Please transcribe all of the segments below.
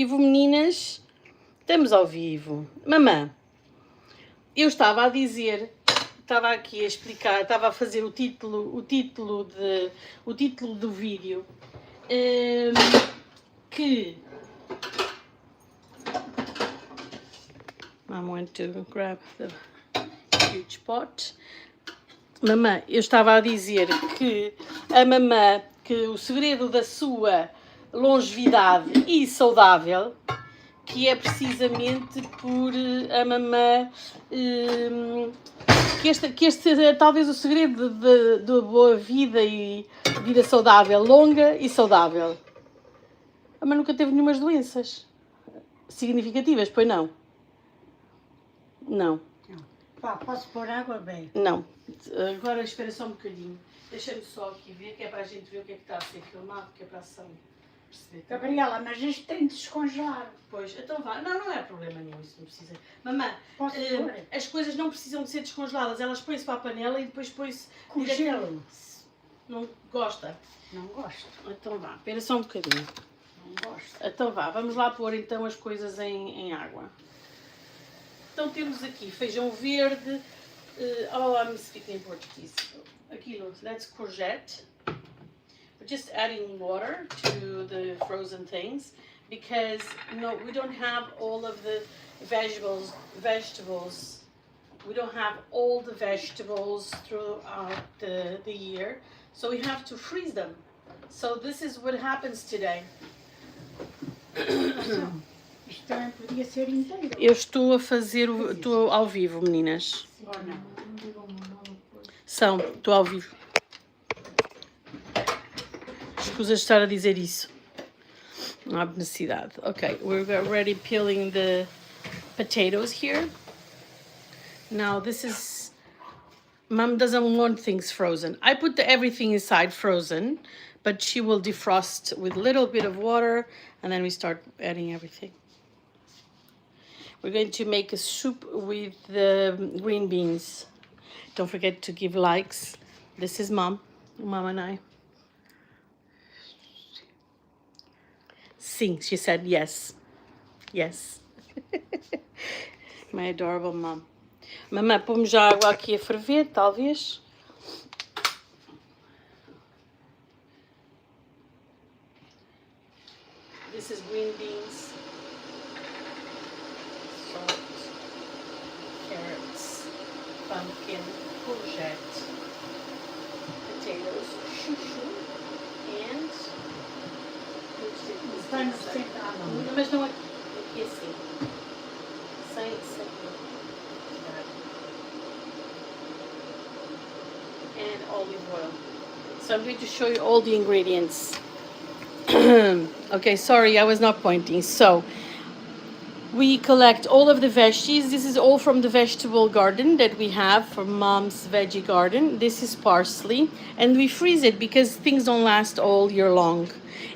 Vivo, meninas, estamos ao vivo. Mamã, eu estava a dizer, estava aqui a explicar, estava a fazer o título do vídeo, que I want to grab the huge pot. Mamã, eu estava a dizer que a mamã, que o segredo da sua longevidade e saudável, que é precisamente por a mamã, que este é talvez o segredo de boa vida e vida saudável, longa e saudável. A mamã nunca teve nenhumas doenças significativas, pois não? Não. Pá, posso pôr água bem? Não. Agora espera só um bocadinho. Deixa-me só aqui ver, que é para a gente ver o que é que está a ser filmado, que é para a ação perceber. Gabriela, mas isto tem de descongelar. Pois, então vá. Não, não é problema nenhum, isso não precisa. Mamã, Posso pôr? as coisas não precisam de ser descongeladas, elas põem-se para a panela e depois põe-se... Com gelo. Não gosta? Não gosto. Então vá, espera só um bocadinho. Não gosto. Então vá, vamos lá pôr então as coisas em água. Então temos aqui feijão verde, I'm speaking in Portuguese. Aquilo, that's courgette. We're just adding water to the frozen things because we don't have all of the vegetables. We don't have all the vegetables throughout the year, so we have to freeze them. So this is what happens today. Isto também podia ser inteiro. Eu estou a fazer, estou ao vivo, meninas. Ou não? Estou ao vivo. Escusa de estar a dizer isso. Não há necessidade. Okay, we're already peeling the potatoes here. Now this is... Mom doesn't want things frozen. I put everything inside frozen, but she will defrost with a little bit of water and then we start adding everything. We're going to make a soup with the green beans. Don't forget to give likes. This is Mom and I. Sim, she said yes. Yes. My adorable mom. Mamãe, pomos já água aqui a ferver, talvez. This is green beans. Salt. Carrots. Pumpkin. Courgette. Potatoes. Chuchu. And... Vamos tentar, não. Mas não aqui assim. Sem. And olive oil. So I'm going to show you all the ingredients. Okay, sorry, I was not pointing. So we collect all of the veggies. This is all from the vegetable garden that we have from Mom's veggie garden. This is parsley. And we freeze it because things don't last all year long.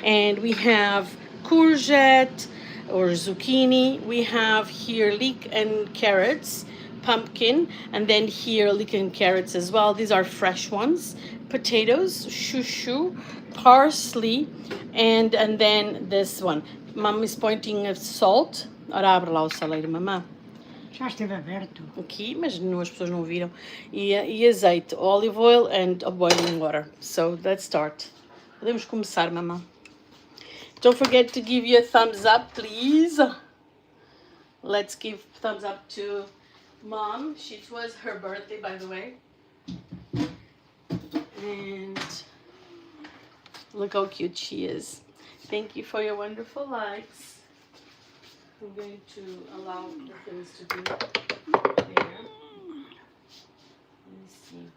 And we have courgette or zucchini. We have here leek and carrots, pumpkin, and then here leek and carrots as well. These are fresh ones. Potatoes, chouchou, parsley, and then this one. Mom is pointing at salt. Ora, abre lá o saleiro, mamã. Já esteve aberto. Aqui, mas as pessoas não viram. E azeite, olive oil and boiling water. So let's start. Podemos começar, mamã. Don't forget to give you a thumbs up, please. Let's give thumbs up to Mom. It was her birthday, by the way. And look how cute she is. Thank you for your wonderful likes. I'm going to allow the things to be there. Let me see.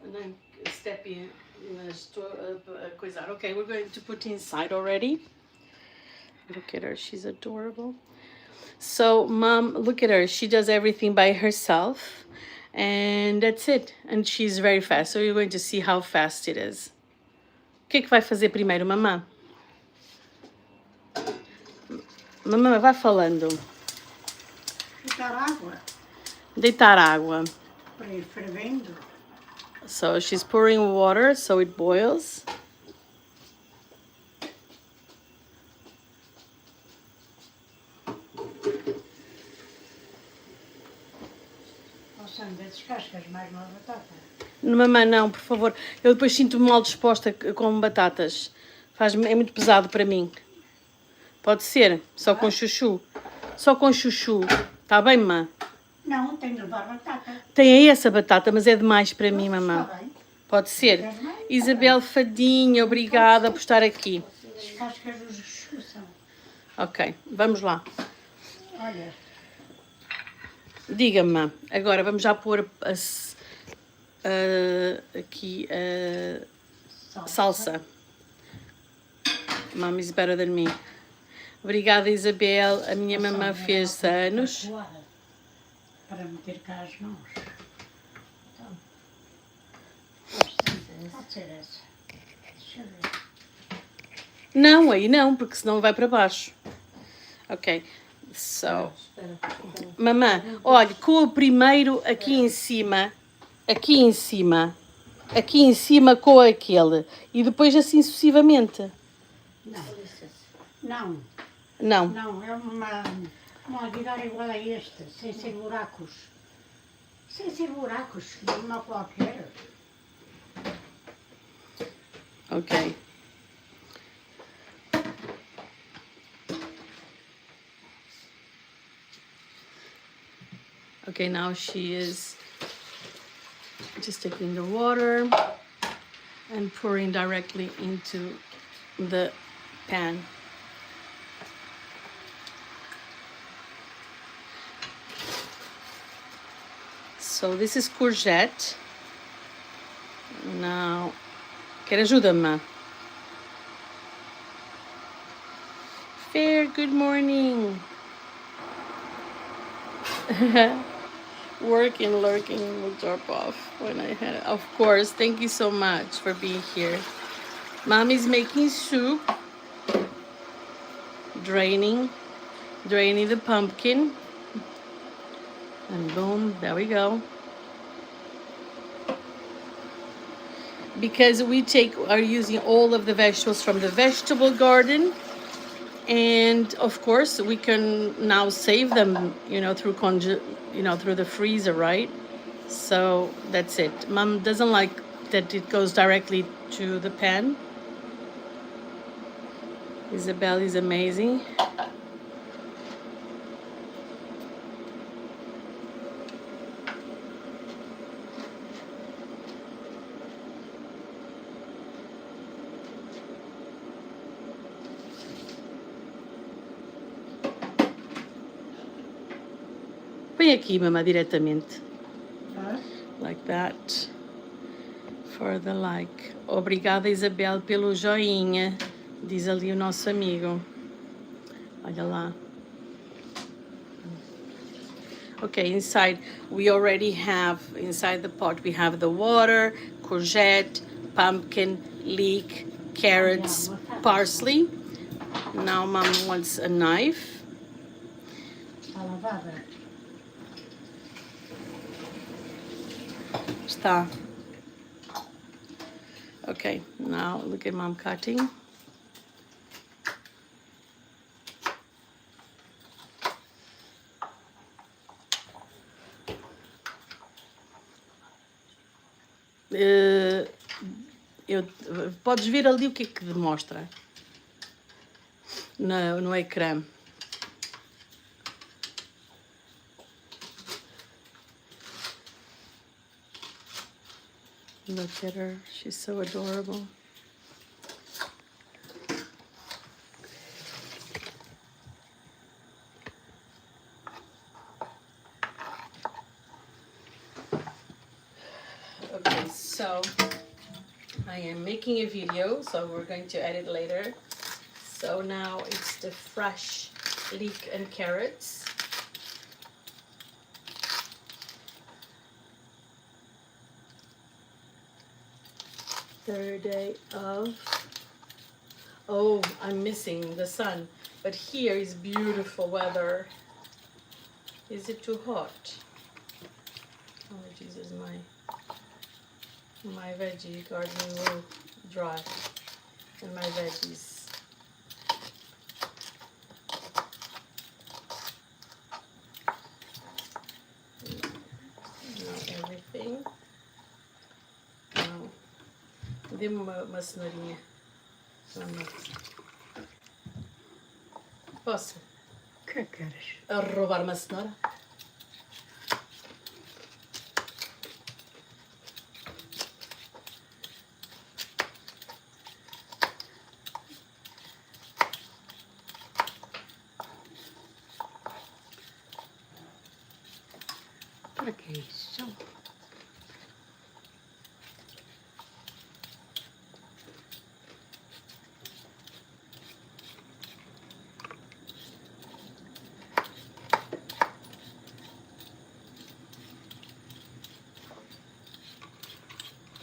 And then step in coisar. Okay, we're going to put inside already. Look at her, she's adorable. So Mom, look at her, she does everything by herself and that's it. And she's very fast, so you're going to see how fast it is. O que é que vai fazer primeiro, mamã? Mamã, vai falando. Deitar água Deitar água. para ir fervendo. So she's pouring water so it boils. Ó Sandra, descascas mais uma batata. Mamãe, não, por favor. Eu depois sinto-me mal disposta com batatas. É muito pesado para mim. Pode ser, só com chuchu. Só com chuchu. Tá bem, mamã? Não, tenho de levar batata. Tem aí essa batata, mas é demais para mim, mamã. Está bem. Pode ser. Queres mais? Isabel Fadinha, obrigada por estar aqui. Descascas os chuchu são. Ok, vamos lá. Olha, Diga-me, mamã. Agora vamos já pôr aqui a salsa. Mom is better than me. Obrigada, Isabel. A minha mamã fez anos. Para meter cá as mãos. Então, pode ser essa. Deixa eu ver. Não, aí não, porque senão vai para baixo. Ok. So. Mamã, olha, com o primeiro aqui em cima com aquele. E depois assim sucessivamente. Não, Não. não, é uma aguilar igual a este, sem ser buracos. Sem ser buracos, de uma qualquer. Ok. Okay, now she is just taking the water and pouring directly into the pan. So this is courgette. Now, quer ajuda, mamã? Fair, good morning. Working, lurking will drop off when I had it. Of course, thank you so much for being here. Mommy's making soup. Draining the pumpkin. And boom, there we go. Because we are using all of the vegetables from the vegetable garden. And of course, we can now save them, through through the freezer, right? So that's it. Mom doesn't like that it goes directly to the pan. Isabel is amazing. Põe aqui, mamã, diretamente. Like that. For the like. Obrigada, Isabel, pelo joinha. Diz ali o nosso amigo. Olha lá. Okay, inside we already have, inside the pot, we have the water, courgette, pumpkin, leek, carrots, parsley. Now Mom wants a knife. Está lavada. Está. Okay, now look at Mom cutting. Podes ver ali o que é que demonstra no ecrã. Look at her, she's so adorable. Okay, so I am making a video, so we're going to edit later. So now it's the fresh leek and carrots. Third day of, oh, I'm missing the sun, but here is beautiful weather. Is it too hot? Oh Jesus, my veggie garden will dry. And my veggies. Not everything. Não. Dê-me uma cenourinha. Posso? O que queres? Roubar uma cenoura? Para que isso?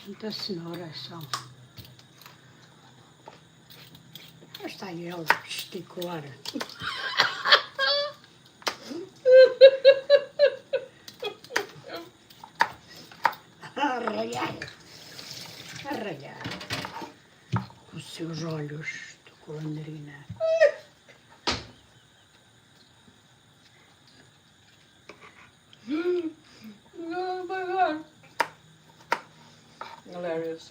Quantas cenouras são? Está aí ela a gesticular. Arralhar, com os seus olhos de colandrina. Oh my God. Hilarious.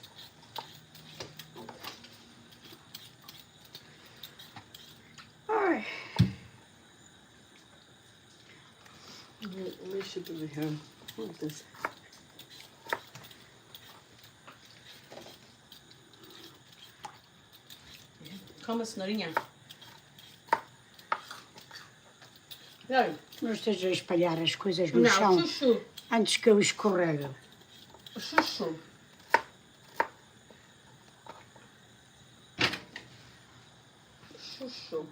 Ai, Let me shoot over here. What is this? Come a cenourinha. Não, não esteja a espalhar as coisas no não, chão chuchu. antes que eu escorrega. Chuchu. Chuchu.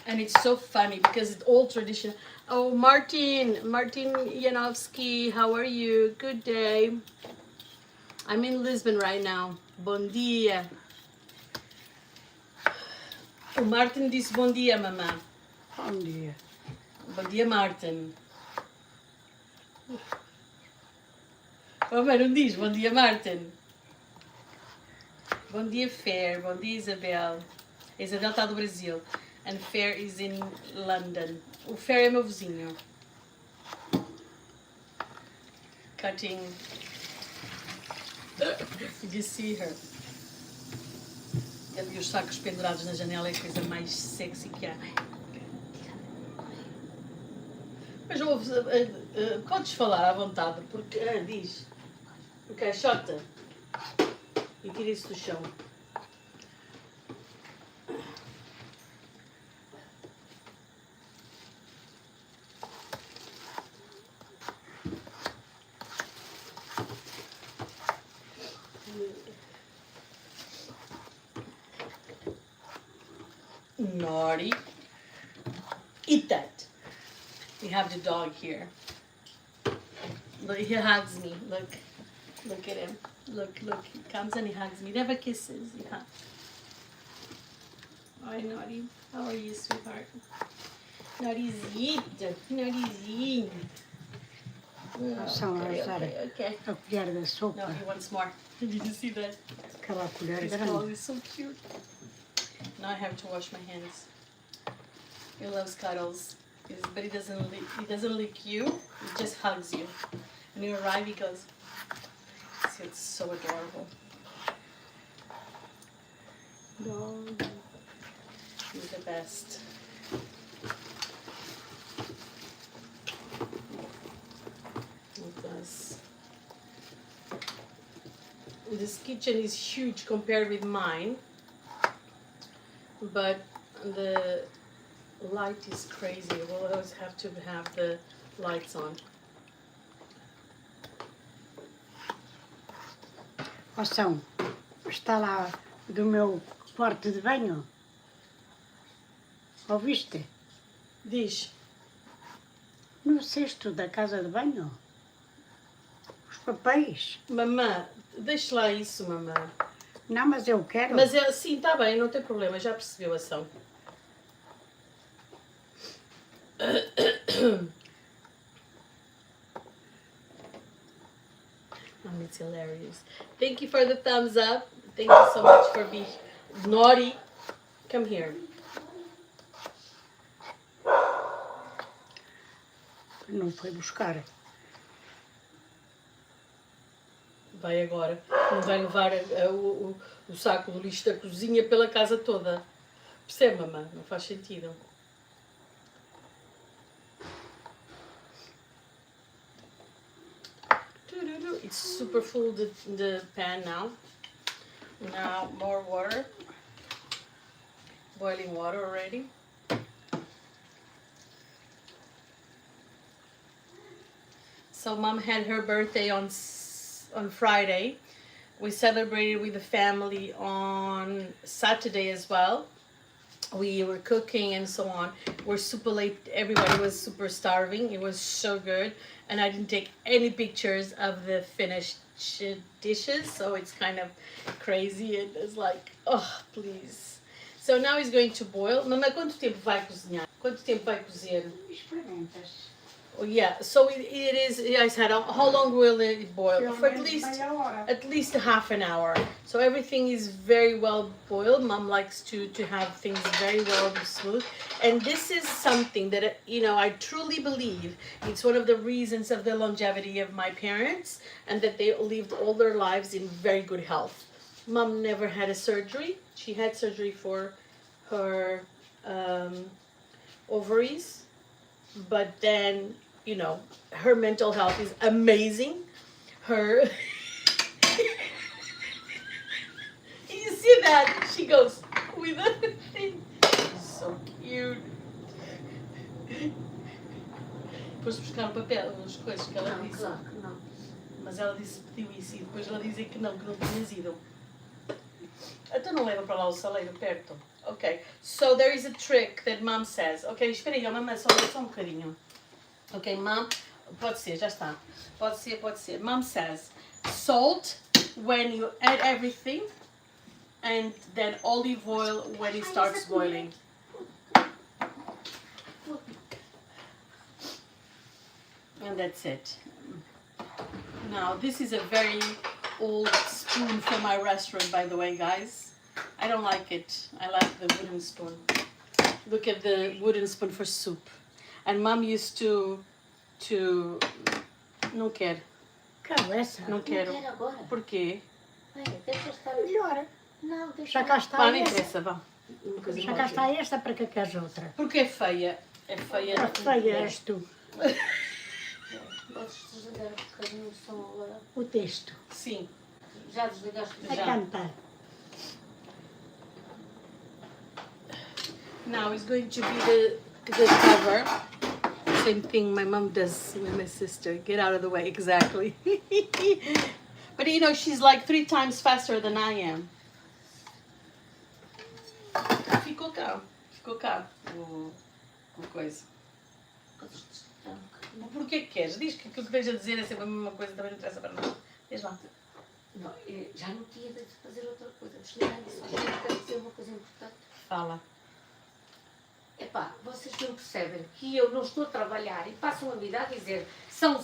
And it's so funny because it's all traditional. Oh, Martin Janowski, how are you? Good day. I'm in Lisbon right now. Bom dia. O Martin disse bom dia, mamã. Bom dia. Bom dia, Martin. Oh, mas não diz bom dia, Martin. Bom dia, Fer. Bom dia, Isabel. A Isabel está do Brasil. And Fer is in London. O Fer é meu vizinho. Cutting. Did you see her? E os sacos pendurados na janela é a coisa mais sexy que há. Mas podes falar à vontade, porque diz o caixota e tira isso do chão. Naughty. Eat that. We have the dog here. Look, he hugs me. Look at him. Look. He comes and he hugs me. Never kisses. He hugs. Hi, Naughty. How are you, sweetheart? Naughtyzinho. São a usar Okay. a colher da sopa. No, he wants more. Did you see that? Aquela colher His grande. dog is so cute. Now I have to wash my hands. He loves cuddles, but he doesn't lick you. He just hugs you. When you arrive, he goes. See, it's so adorable. Dog. He's the best. It does. This kitchen is huge compared with mine, but the light is crazy. We'll always have to have the lights on. Ouçam, está lá do meu quarto de banho. Ouviste? Diz. No cesto da casa de banho. Os papéis. Mamã, deixa lá isso, mamã. Não, mas eu quero. Mas sim, está bem, não tem problema, já percebeu a ação. It's hilarious. Thank you for the thumbs up. Thank you so much for being naughty. Come here. Não foi buscar. Vai agora. Não vai levar o saco do lixo da cozinha pela casa toda. Percebe, mamãe? Não faz sentido. It's super full, the pan now. Now more water. Boiling water already. So mom had her birthday on Friday. We celebrated with the family on Saturday as well. We were cooking and so on. We're super late. Everybody was super starving. It was so good. And I didn't take any pictures of the finished dishes. So it's kind of crazy. And it's like, oh, please. So now it's going to boil. Mamãe, quanto tempo vai cozinhar? Quanto tempo vai cozer? Experimentas. Oh, yeah, so it is, I said, how long will it boil? For at least half an hour. So everything is very well boiled. Mom likes to have things very well and smooth. And this is something that, I truly believe it's one of the reasons of the longevity of my parents and that they lived all their lives in very good health. Mom never had a surgery. She had surgery for her ovaries. But then, her mental health is amazing. Her, you see that? She goes with the thing. So cute. Depois buscar papel, umas coisas que ela disse. Claro que não. Mas ela disse, pediu isso e depois ela dizia que não tinhas ido. Então não leva para lá o saleiro perto. Ok. So there is a trick that mom says. Ok, espera aí, mamãe, só um bocadinho. Ok, mom, pode ser, já está. Pode ser. Mom says, salt when you add everything and then olive oil when it starts boiling. And that's it. Now, this is a very old spoon from my restaurant, by the way, guys. I don't like it. I like the wooden spoon. Look at the wooden spoon for soup. And mom used to não quero. Quero essa. Não quero. Não quero agora. Por quê? Deixa estar. Melhor. Não, deixa. Já cá está Pá, não esta. interessa, vá. Já cá está esta, para que queres outra? Porque é feia. É feia. A feia és tu. Podes desligar um bocadinho o som agora. O texto. Sim. Já desligaste o A Já. cantar. Now it's going to be the cover. Same thing my mom does with my sister. Get out of the way, exactly. But she's like 3 times faster than I am. Ficou cá. O coisa. Podes desligar um bocadinho. Porquê que queres? Diz que aquilo que tens a dizer é sempre a mesma coisa, também não interessa para nada. Diz lá. Não, já não tinha de fazer outra coisa. Desligar isso. Eu quero dizer uma coisa importante. Fala. Epá, vocês não percebem que eu não estou a trabalhar e passam a vida a dizer são.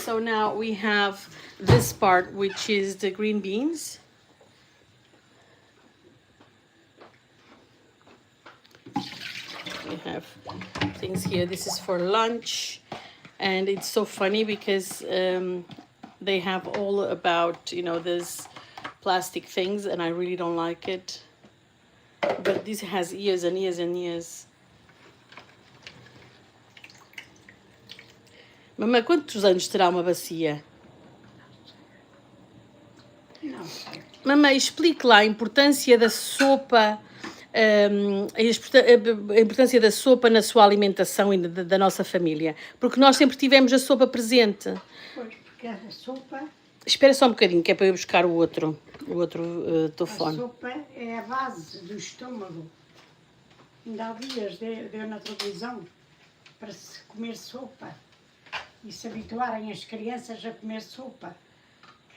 so now we have this part, which is the green beans. We have things here. This is for lunch, and it's so funny because they have all about, you know, this plastic things, and I really don't like it. But this has years and years and years. Mamãe, quantos anos terá uma bacia? Não sei. Mamãe, explique lá a importância da sopa, a importância da sopa na sua alimentação e da nossa família. Porque nós sempre tivemos a sopa presente. Pois, porque a sopa, Espera só um bocadinho, que é para eu buscar o outro a telefone. sopa é a base do estômago. Ainda há dias deu na televisão para se comer sopa e se habituarem as crianças a comer sopa,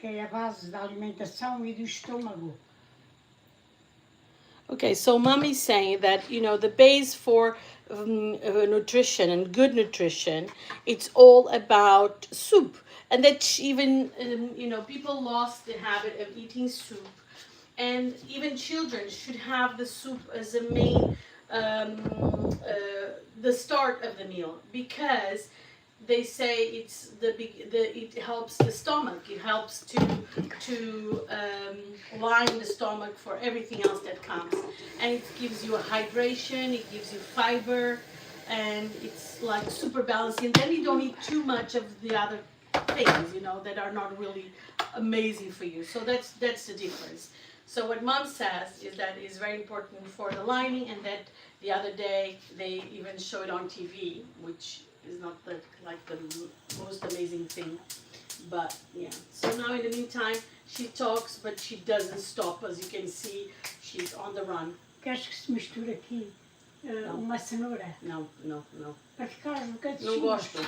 que é a base da alimentação e do estômago. Okay, so mommy is saying that, you know, the base for nutrition and good nutrition, it's all about soup. And that even, you know, people lost the habit of eating soup. And even children should have the soup as a main, the start of the meal. Because they say it's it helps the stomach. It helps to line the stomach for everything else that comes, and it gives you a hydration. It gives you fiber, and it's like super balanced. And then you don't eat too much of the other things, you know, that are not really amazing for you. So that's the difference. So what mom says is that it's very important for the lining, and that the other day they even show it on TV, which is not the most amazing thing, but yeah. So now in the meantime she talks, but she doesn't stop. As you can see, she's on the run. Queres que se misture aqui uma cenoura? Não. Para ficar um bocadinho. Não gosto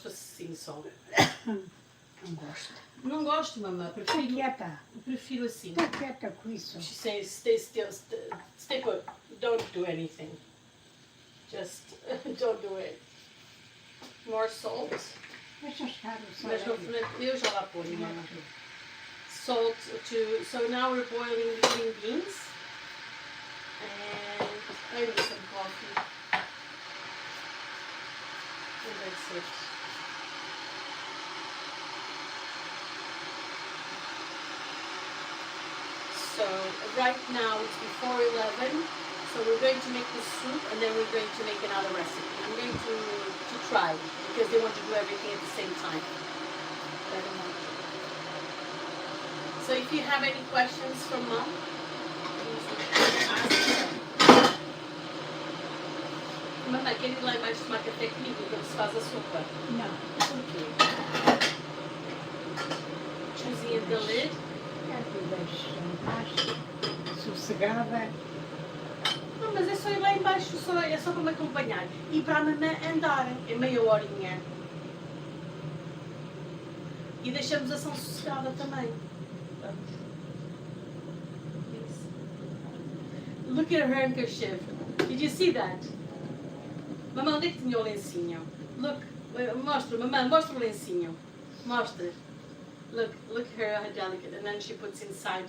assim só. Não gosto. Não gosto, mamãe. Está quieta. Prefiro assim. Está quieta com isso. She says, stay still, stay put. Don't do anything. Just don't do it. More salt. Deixa estar o sal. Mas eu já lá ponho, mamãe. Salt to. So now we're boiling the green beans. And I need some coffee. And that's it. So right now it's before 11, so we're going to make the soup and then we're going to make another recipe. I'm going to try because they want to do everything at the same time. But I don't want to. So if you have any questions from mom, please ask her. Mamãe, quer ir lá embaixo tomar café comigo quando se faz a sopa? Não. Por quê? Choosing the lid. Sossegada. Não, mas é só ir lá embaixo, é só para me acompanhar. E para a mamãe andar, é meia horinha. E deixamos a ação sossegada também. Vamos. Look at her handkerchief. Did you see that? Mamãe, onde é que tinha o lencinho? Look, mostra, mamãe, mostra o lencinho. Mostra. Look her, how delicate. And then she puts inside.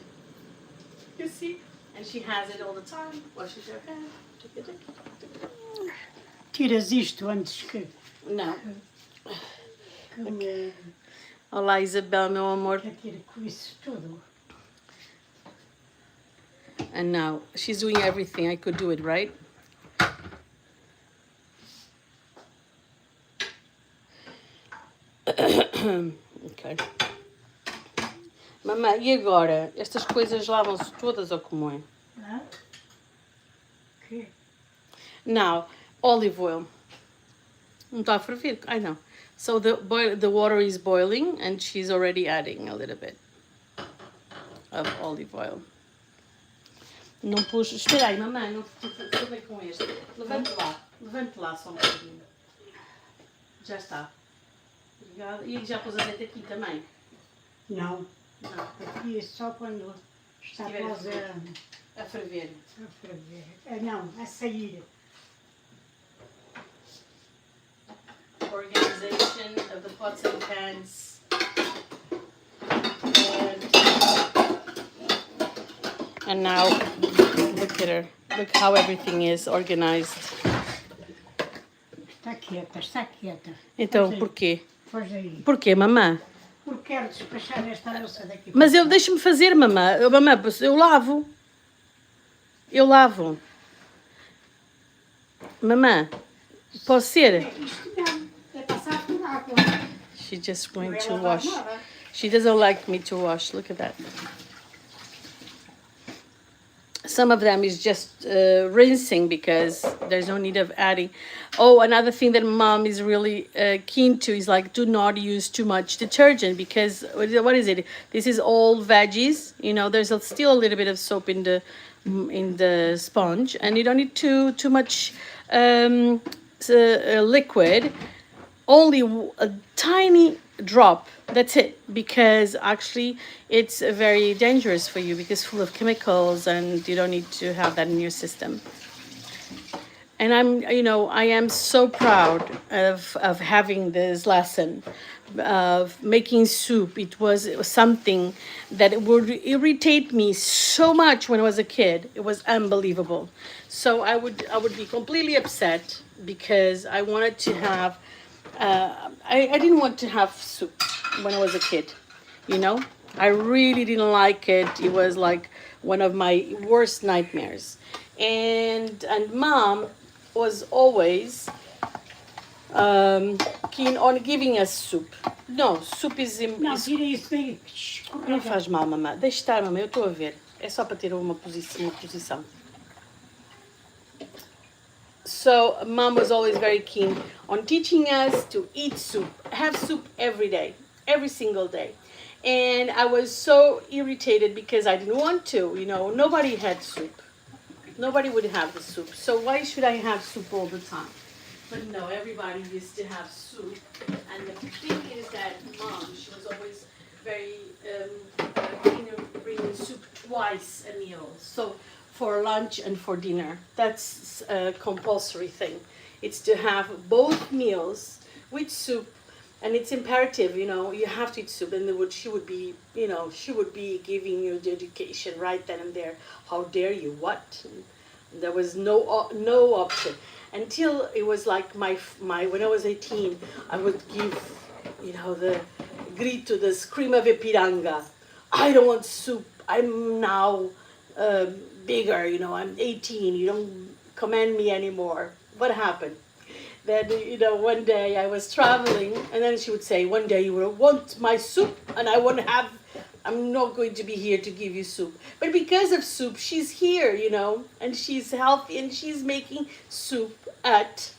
You see? And she has it all the time. Washes her hair. Tiras isto antes que Não. me Olá, Isabel, meu amor. tire com isso tudo. And now she's doing everything. I could do it, right? Okay. Mamãe, e agora? Estas coisas lavam-se todas ou como é? Não? Que? Now, olive oil. Não está a ferver? I know. So the water is boiling and she's already adding a little bit of olive oil. Não pus... Espera aí, mamãe, não ferver com este. Levante lá só um bocadinho. Já está. Obrigada. E já pus azeite aqui também? Não. Não. Aqui é só quando está Estiver quase a ferver. a ferver. Não, a sair. organization of the pots and pans. And now, look at her. Look how everything is organized. Está quieta, está quieta. Então, Foge aí, porquê? foge aí. Porquê, mamã? Porque quero despachar esta louça daqui. Mas para eu fora. deixo-me fazer, mamã. Mamã, eu lavo. Eu lavo. Mamã, posso ser? Isto não, é passar por água. She's just going Não é to lavar wash. nada. She doesn't like me to wash. Look at that. Some of them is just rinsing because there's no need of adding. Oh, another thing that mom is really keen to is like do not use too much detergent because what is it? This is all veggies. You know, there's still a little bit of soap in the sponge, and you don't need too much liquid. Only a tiny drop. That's it, because actually it's very dangerous for you because full of chemicals and you don't need to have that in your system. And I am so proud of having this lesson of making soup. It was something that would irritate me so much when I was a kid. It was unbelievable. So I would be completely upset because I wanted to have I didn't want to have soup when I was a kid, I really didn't like it. It was like one of my worst nightmares. And mom was always keen on giving us soup. No, soup is... Não, tira isso daí. Não faz mal, mamãe. Deixa estar, mamãe, eu estou a ver. É só para ter uma posição. So mom was always very keen on teaching us to eat soup, have soup every day, every single day. And I was so irritated because I didn't want to, nobody had soup. Nobody would have the soup. So why should I have soup all the time? But no, everybody used to have soup. And the thing is that mom, she was always very keen on bringing soup twice a meal. So for lunch and for dinner. That's a compulsory thing. It's to have both meals with soup, and it's imperative, you have to eat soup. And she would be giving you the education right then and there. How dare you? What? And there was no option until it was like my when I was 18, I would give, the grito, the scream of Ipiranga. I don't want soup. I'm now bigger, I'm 18, you don't command me anymore. What happened? Then, one day I was traveling, and then she would say, one day you will want my soup, and I'm not going to be here to give you soup. But because of soup, she's here, and she's healthy, and she's making soup at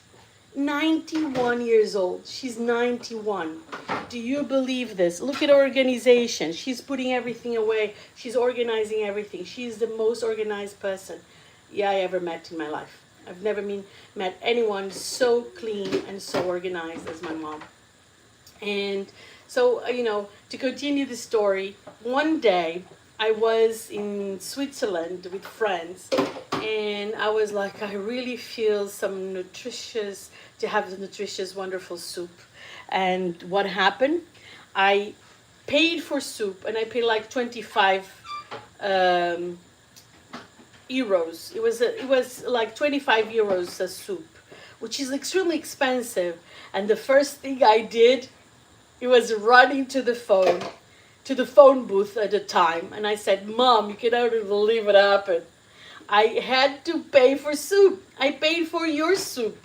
91 years old. She's 91. Do you believe this? Look at her organization. She's putting everything away. She's organizing everything. She's the most organized person I ever met in my life. I've never met anyone so clean and so organized as my mom. And so, to continue the story, one day I was in Switzerland with friends, and I was like, I really feel to have the nutritious, wonderful soup. And what happened? I paid for soup, and I paid like 25 euros. It was like 25 euros a soup, which is extremely expensive. And the first thing I did, it was running to the phone booth at the time, and I said, Mom, you cannot believe what happened. I had to pay for soup. I paid for your soup.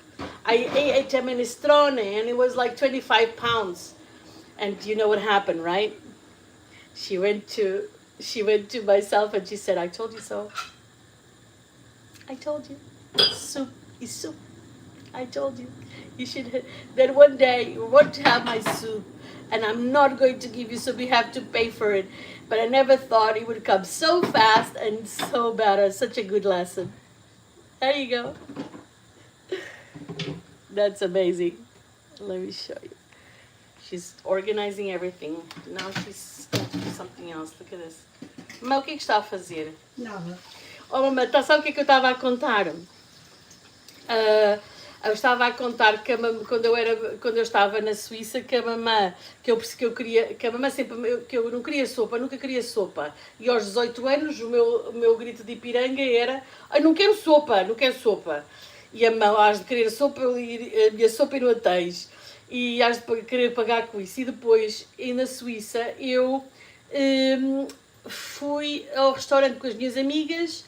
I ate a minestrone, and it was like 25 pounds. And you know what happened, right? She went to myself and she said, I told you so. I told you. Soup is soup. I told you. You should. Then one day you want to have my soup, and I'm not going to give you soup. You have to pay for it. But I never thought it would come so fast and so better. Such a good lesson. There you go. That's amazing. Let me show you. She's organizing everything. Now she's going to do something else. Look at this. Mas o que está a fazer? Nada. Oh, mamãe, sabe o que eu estava a contar? Eu estava a contar que quando eu estava na Suíça, que a mamã, que a mamã sempre, que eu não queria sopa, nunca queria sopa. E aos 18 anos, o meu grito de Ipiranga era: "Ai, não quero sopa, não quero sopa." E a mamã, has de querer sopa, a minha sopa e não a tens. E has de querer pagar com isso. E depois, e na Suíça, eu fui ao restaurante com as minhas amigas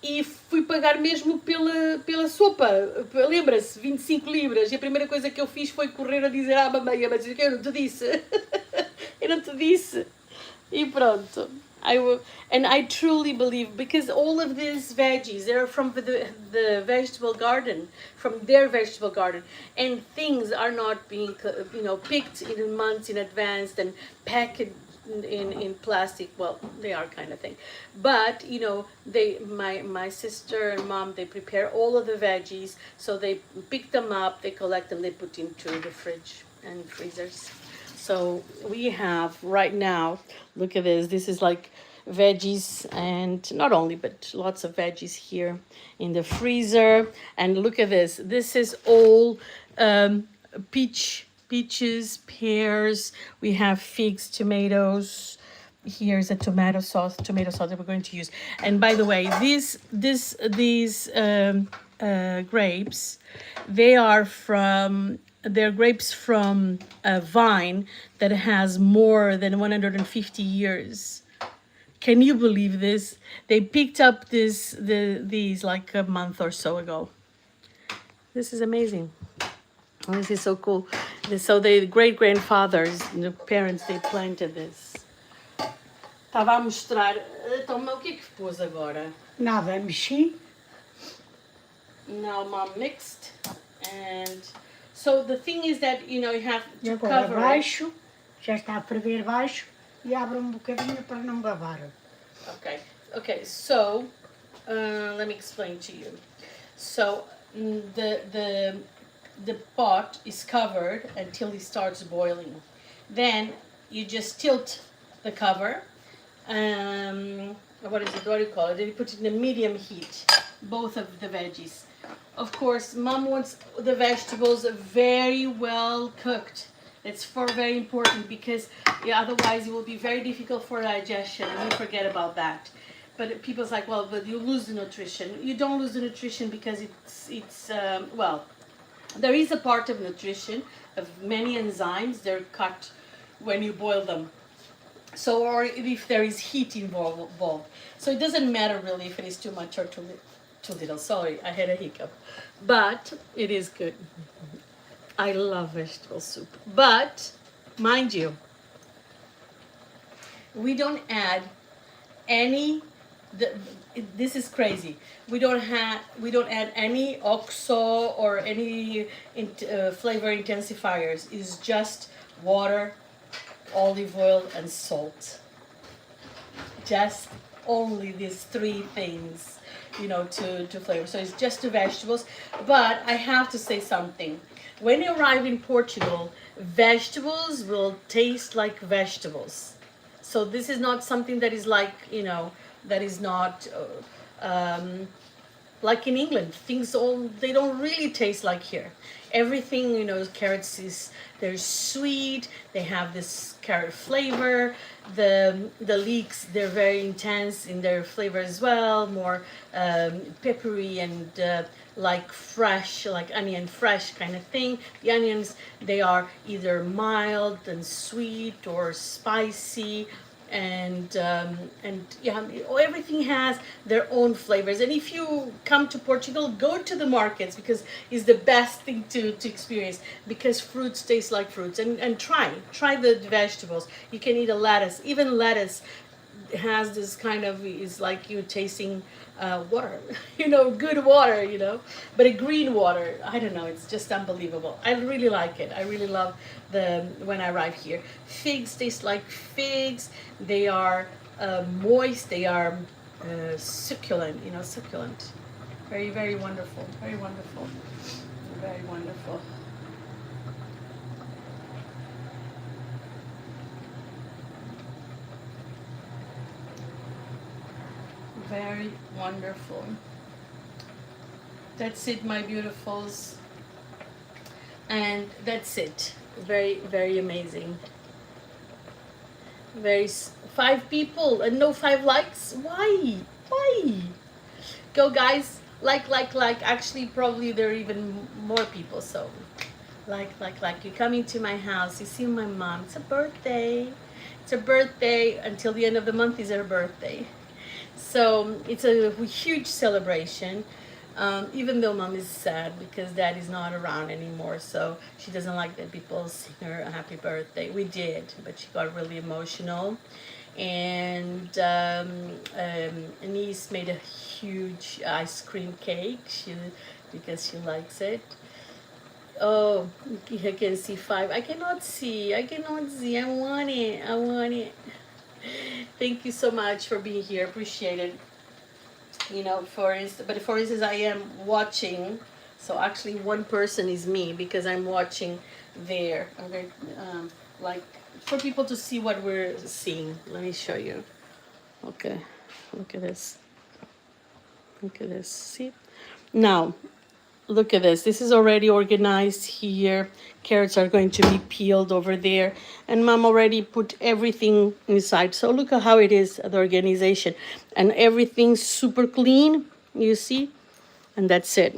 e fui pagar mesmo pela sopa. Lembra-se, 25 libras. E a primeira coisa que eu fiz foi correr a dizer à mamãe: "Mas eu não te disse." Eu não te disse. E pronto. And I truly believe, because all of these veggies, they're from the vegetable garden, from their vegetable garden, and things are not being, picked in months in advance and packed in plastic. Well, they are kind of thing, but my sister and mom, they prepare all of the veggies, so they pick them up, they collect them, they put into the fridge and freezers. So we have right now, look at this. This is like veggies, and not only, but lots of veggies here in the freezer. And look at this. This is all peaches, pears. We have figs, tomatoes. Here's a tomato sauce that we're going to use. And by the way, these grapes, they're grapes from a vine that has more than 150 years. Can you believe this? They picked up these like a month or so ago. This is amazing. This is so cool. So the great grandfathers, the parents, they planted this. Estava a mostrar. Então, o que é que pôs agora? Nada, mexi. Now mom mixed, and so the thing is that you have E to agora cover it. baixo, já está a ferver baixo, e abro um bocadinho para não babar. Okay. So let me explain to you. So the pot is covered until it starts boiling. Then you just tilt the cover. What do you call it? Then you put it in a medium heat, both of the veggies. Of course, mom wants the vegetables very well cooked. It's very important, because otherwise it will be very difficult for digestion, and we forget about that. But people's like, well, but you lose the nutrition. You don't lose the nutrition because it's there is a part of nutrition, of many enzymes. They're cut when you boil them. So, or if there is heat involved. So it doesn't matter really if it is too much or too little. Sorry, I had a hiccup. But it is good. I love vegetable soup. But, mind you, we don't add any, this is crazy. We don't add any OXO or any flavor intensifiers. It's just water, olive oil, and salt. Just only these three things, to flavor. So it's just the vegetables. But I have to say something. When you arrive in Portugal, vegetables will taste like vegetables. So this is not something that is like, that is not like in England. They don't really taste like here. Everything, carrots they're sweet. They have this carrot flavor. The leeks, they're very intense in their flavor as well. More peppery and like fresh, like onion fresh kind of thing. The onions, they are either mild and sweet or spicy. And everything has their own flavors. And if you come to Portugal, go to the markets, because it's the best thing to experience, because fruits taste like fruits. And try the vegetables. You can eat a lettuce. Even lettuce has this kind of, is like you tasting water, good water, but a green water. I don't know, it's just unbelievable. I really like it. I really love when I arrive here. Figs taste like figs. They are moist. They are succulent. Succulent. Very, very wonderful. Very wonderful. Very wonderful. Very wonderful. That's it, my beautifuls. And that's it. Very, very amazing. 5 people and no 5 likes. Why? Go guys, like. Actually, probably there are even more people. So like. You're coming to my house. You see my mom. It's a birthday. It's her birthday. Until the end of the month is her birthday. So it's a huge celebration. Even though mom is sad because dad is not around anymore, so she doesn't like that people sing her a happy birthday. We did, but she got really emotional. And a niece made a huge ice cream cake because she likes it. Oh, you can see 5. I cannot see. I want it. Thank you so much for being here. Appreciate it. For instance, I am watching. So actually, one person is me because I'm watching there. Okay, like for people to see what we're seeing. Let me show you. Okay, look at this. See, now look at this. This is already organized here. Carrots are going to be peeled over there. And mom already put everything inside. So look at how it is, the organization. And everything's super clean, you see? And that's it.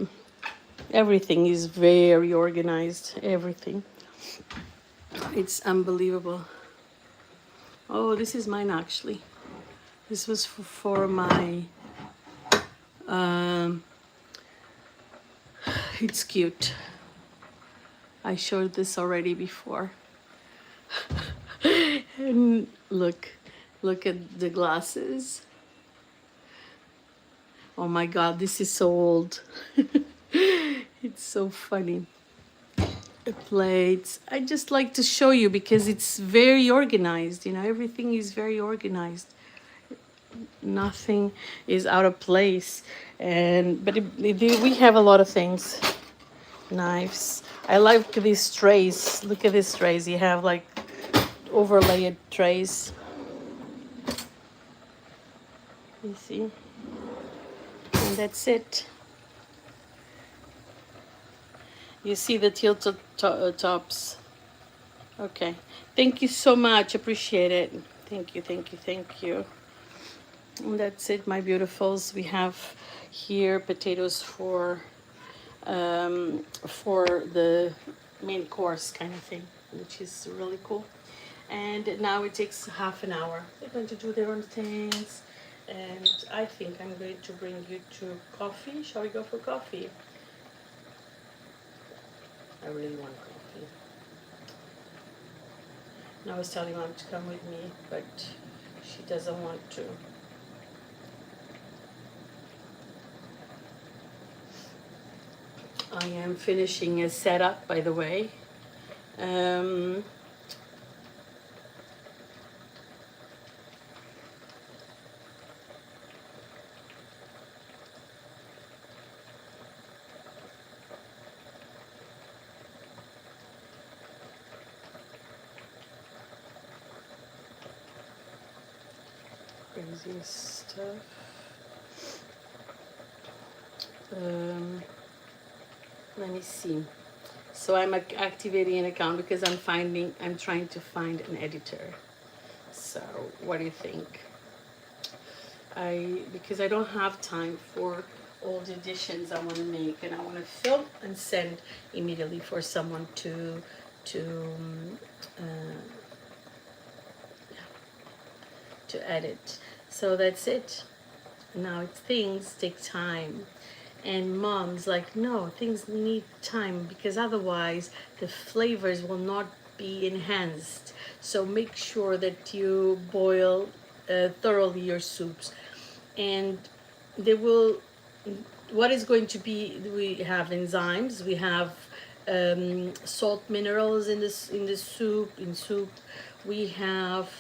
Everything is very organized. Everything. It's unbelievable. Oh, this is mine actually. This was for my... it's cute. I showed this already before. And look at the glasses. Oh my God, this is so old. It's so funny. The plates. I just like to show you because it's very organized. Everything is very organized. Nothing is out of place. But we have a lot of things. Knives. I like these trays. Look at these trays. You have like overlaid trays. You see? And that's it. You see the tilted tops. Okay. Thank you so much. Appreciate it. Thank you. And that's it, my beautifuls. We have here potatoes for the main course kind of thing, which is really cool. And now it takes half an hour. They're going to do their own things. And I think I'm going to bring you to coffee. Shall we go for coffee? I really want coffee. And I was telling mom to come with me, but she doesn't want to. I am finishing a setup, by the way. Crazy stuff. Let me see. So I'm activating an account because I'm trying to find an editor. So what do you think? Because I don't have time for all the additions I want to make, and I want to film and send immediately for someone to edit. So that's it. Now things take time. And mom's like, no, things need time because otherwise the flavors will not be enhanced. So make sure that you boil thoroughly your soups. And what is going to be, we have enzymes, we have salt minerals in soup, we have,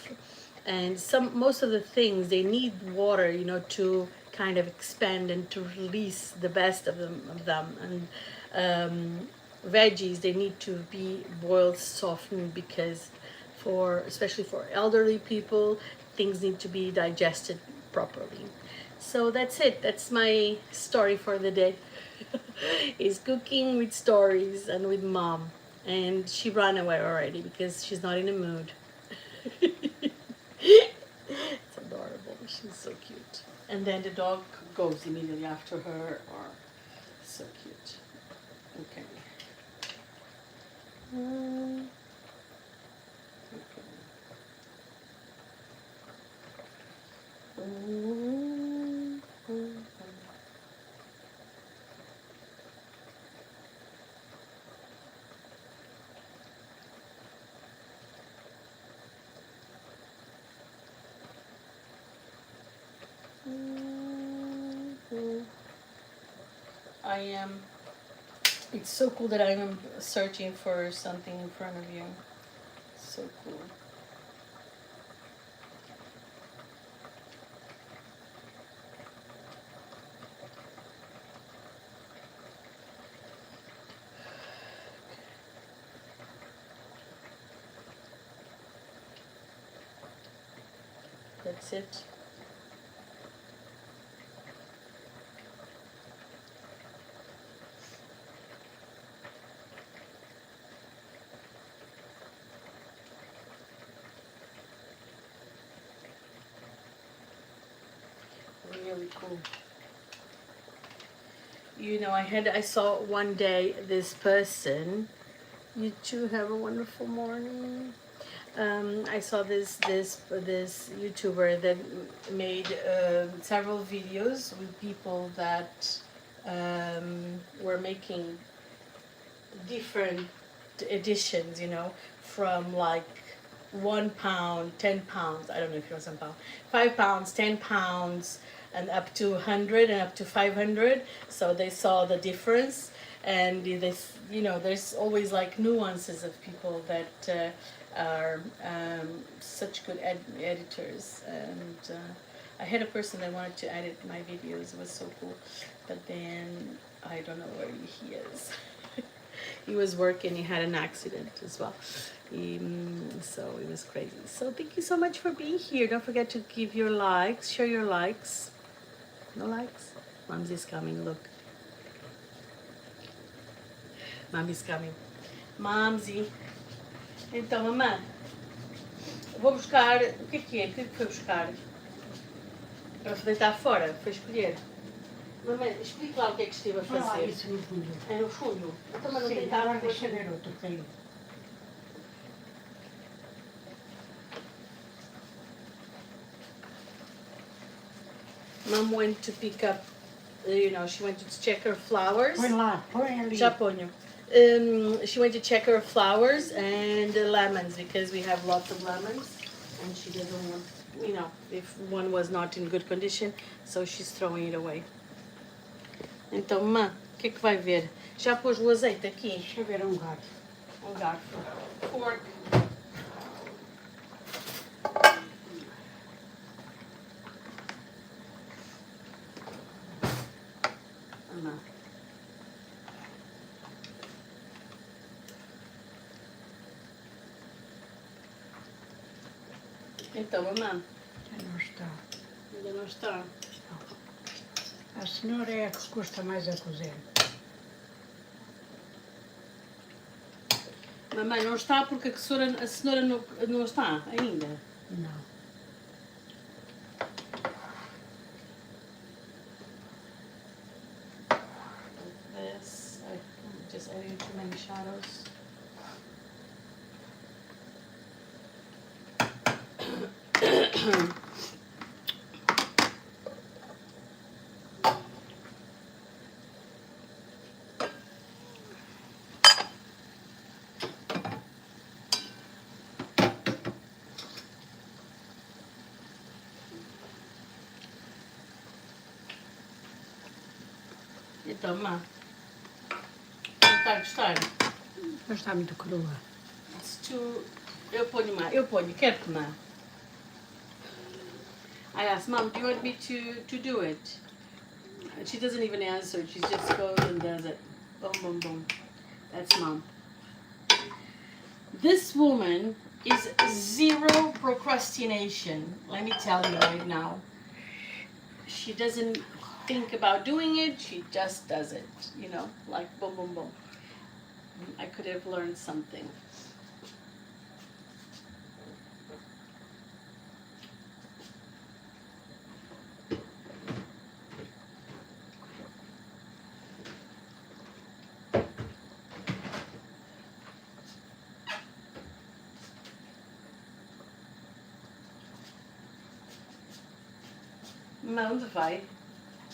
and most of the things, they need water, to kind of expand and to release the best of them. And veggies, they need to be boiled, softened, because especially for elderly people, things need to be digested properly. So that's it. That's my story for the day. Is cooking with stories and with mom. and she ran away already because she's not in the mood. It's adorable. She's so cute. And then the dog goes immediately after her, or so cute. Okay. Okay. I am. It's so cool that I'm searching for something in front of you. So cool. That's it. Really cool. You know, I saw one day this person. You two have a wonderful morning. I saw this YouTuber that made several videos with people that were making different editions, you know, from like £1, £10. I don't know if it was £1, £5, £10, and up to 100 and up to 500. So they saw the difference, and this, you know, there's always like nuances of people that are such good editors. And I had a person that wanted to edit my videos. It was so cool, but then I don't know where he is. He was working, he had an accident as well. So it was crazy. So thank you so much for being here. Don't forget to give your likes, share your likes. No likes? Mom's coming, look. Mommy's coming. Momsy. Então, mamãe, vou buscar. O que é? O que foi buscar? Para deitar fora? Foi escolher? Mamãe, explique lá o que é que estive a Põe lá fazer. isso no fundo. É no fundo? Então, mas não Sim, deitaram agora deixa ver outro que tem. Mom went to pick up, you know, she went to check her flowers. Põe lá, põe ali. Já ponho. She went to check her flowers and the lemons because we have lots of lemons, and she doesn't want, you know, if one was not in good condition, so she's throwing it away. Então, mãe, o que é que vai ver? Já pôs o azeite aqui? Deixa eu ver um garfo. Um garfo. Fork. Mamãe. Então, mamãe. Já não está. Ainda não está. A cenoura é a que custa mais a cozer. Mamãe, não está porque a cenoura não está ainda. Não. This, I'm just adding too many shadows. Então, má. Não está a gostar? Mas está muito crua. It's too... Eu ponho má. Eu ponho. Quero tomar. I asked, Mom, do you want me to do it? And she doesn't even answer. She just goes and does it. Boom, boom, boom. That's Mom. This woman is zero procrastination. Let me tell you right now. She doesn't think about doing it. She just does it. You know, like boom, boom, boom. I could have learned something. Mas onde vai?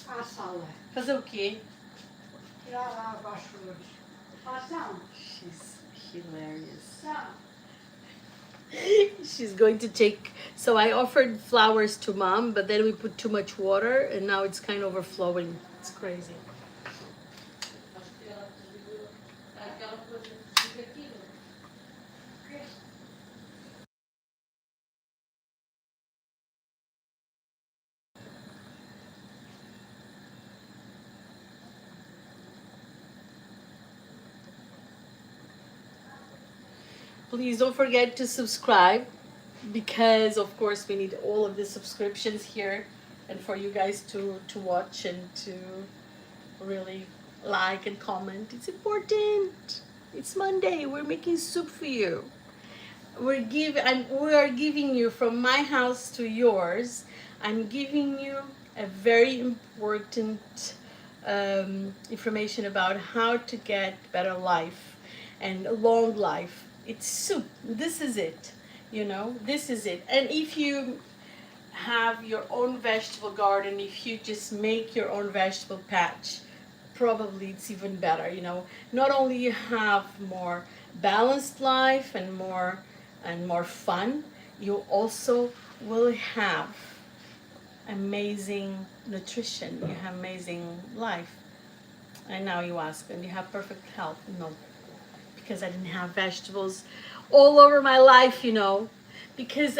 À sala. Fazer o quê? Tirar a água às flores. Ação. She's hilarious. Ação. She's going to take. So I offered flowers to mom, but then we put too much water, and now it's kind of overflowing. It's crazy. Please don't forget to subscribe, because of course we need all of the subscriptions here, and for you guys to watch and to really like and comment. It's important. It's Monday. We're making soup for you. We are giving you from my house to yours. I'm giving you a very important information about how to get better life and a long life. It's soup. This is it. You know, this is it. And if you have your own vegetable garden, if you just make your own vegetable patch, probably it's even better. You know, not only you have more balanced life and more fun, you also will have amazing nutrition. You have amazing life. And now you ask, and you have perfect health? No, because I didn't have vegetables all over my life, you know. Because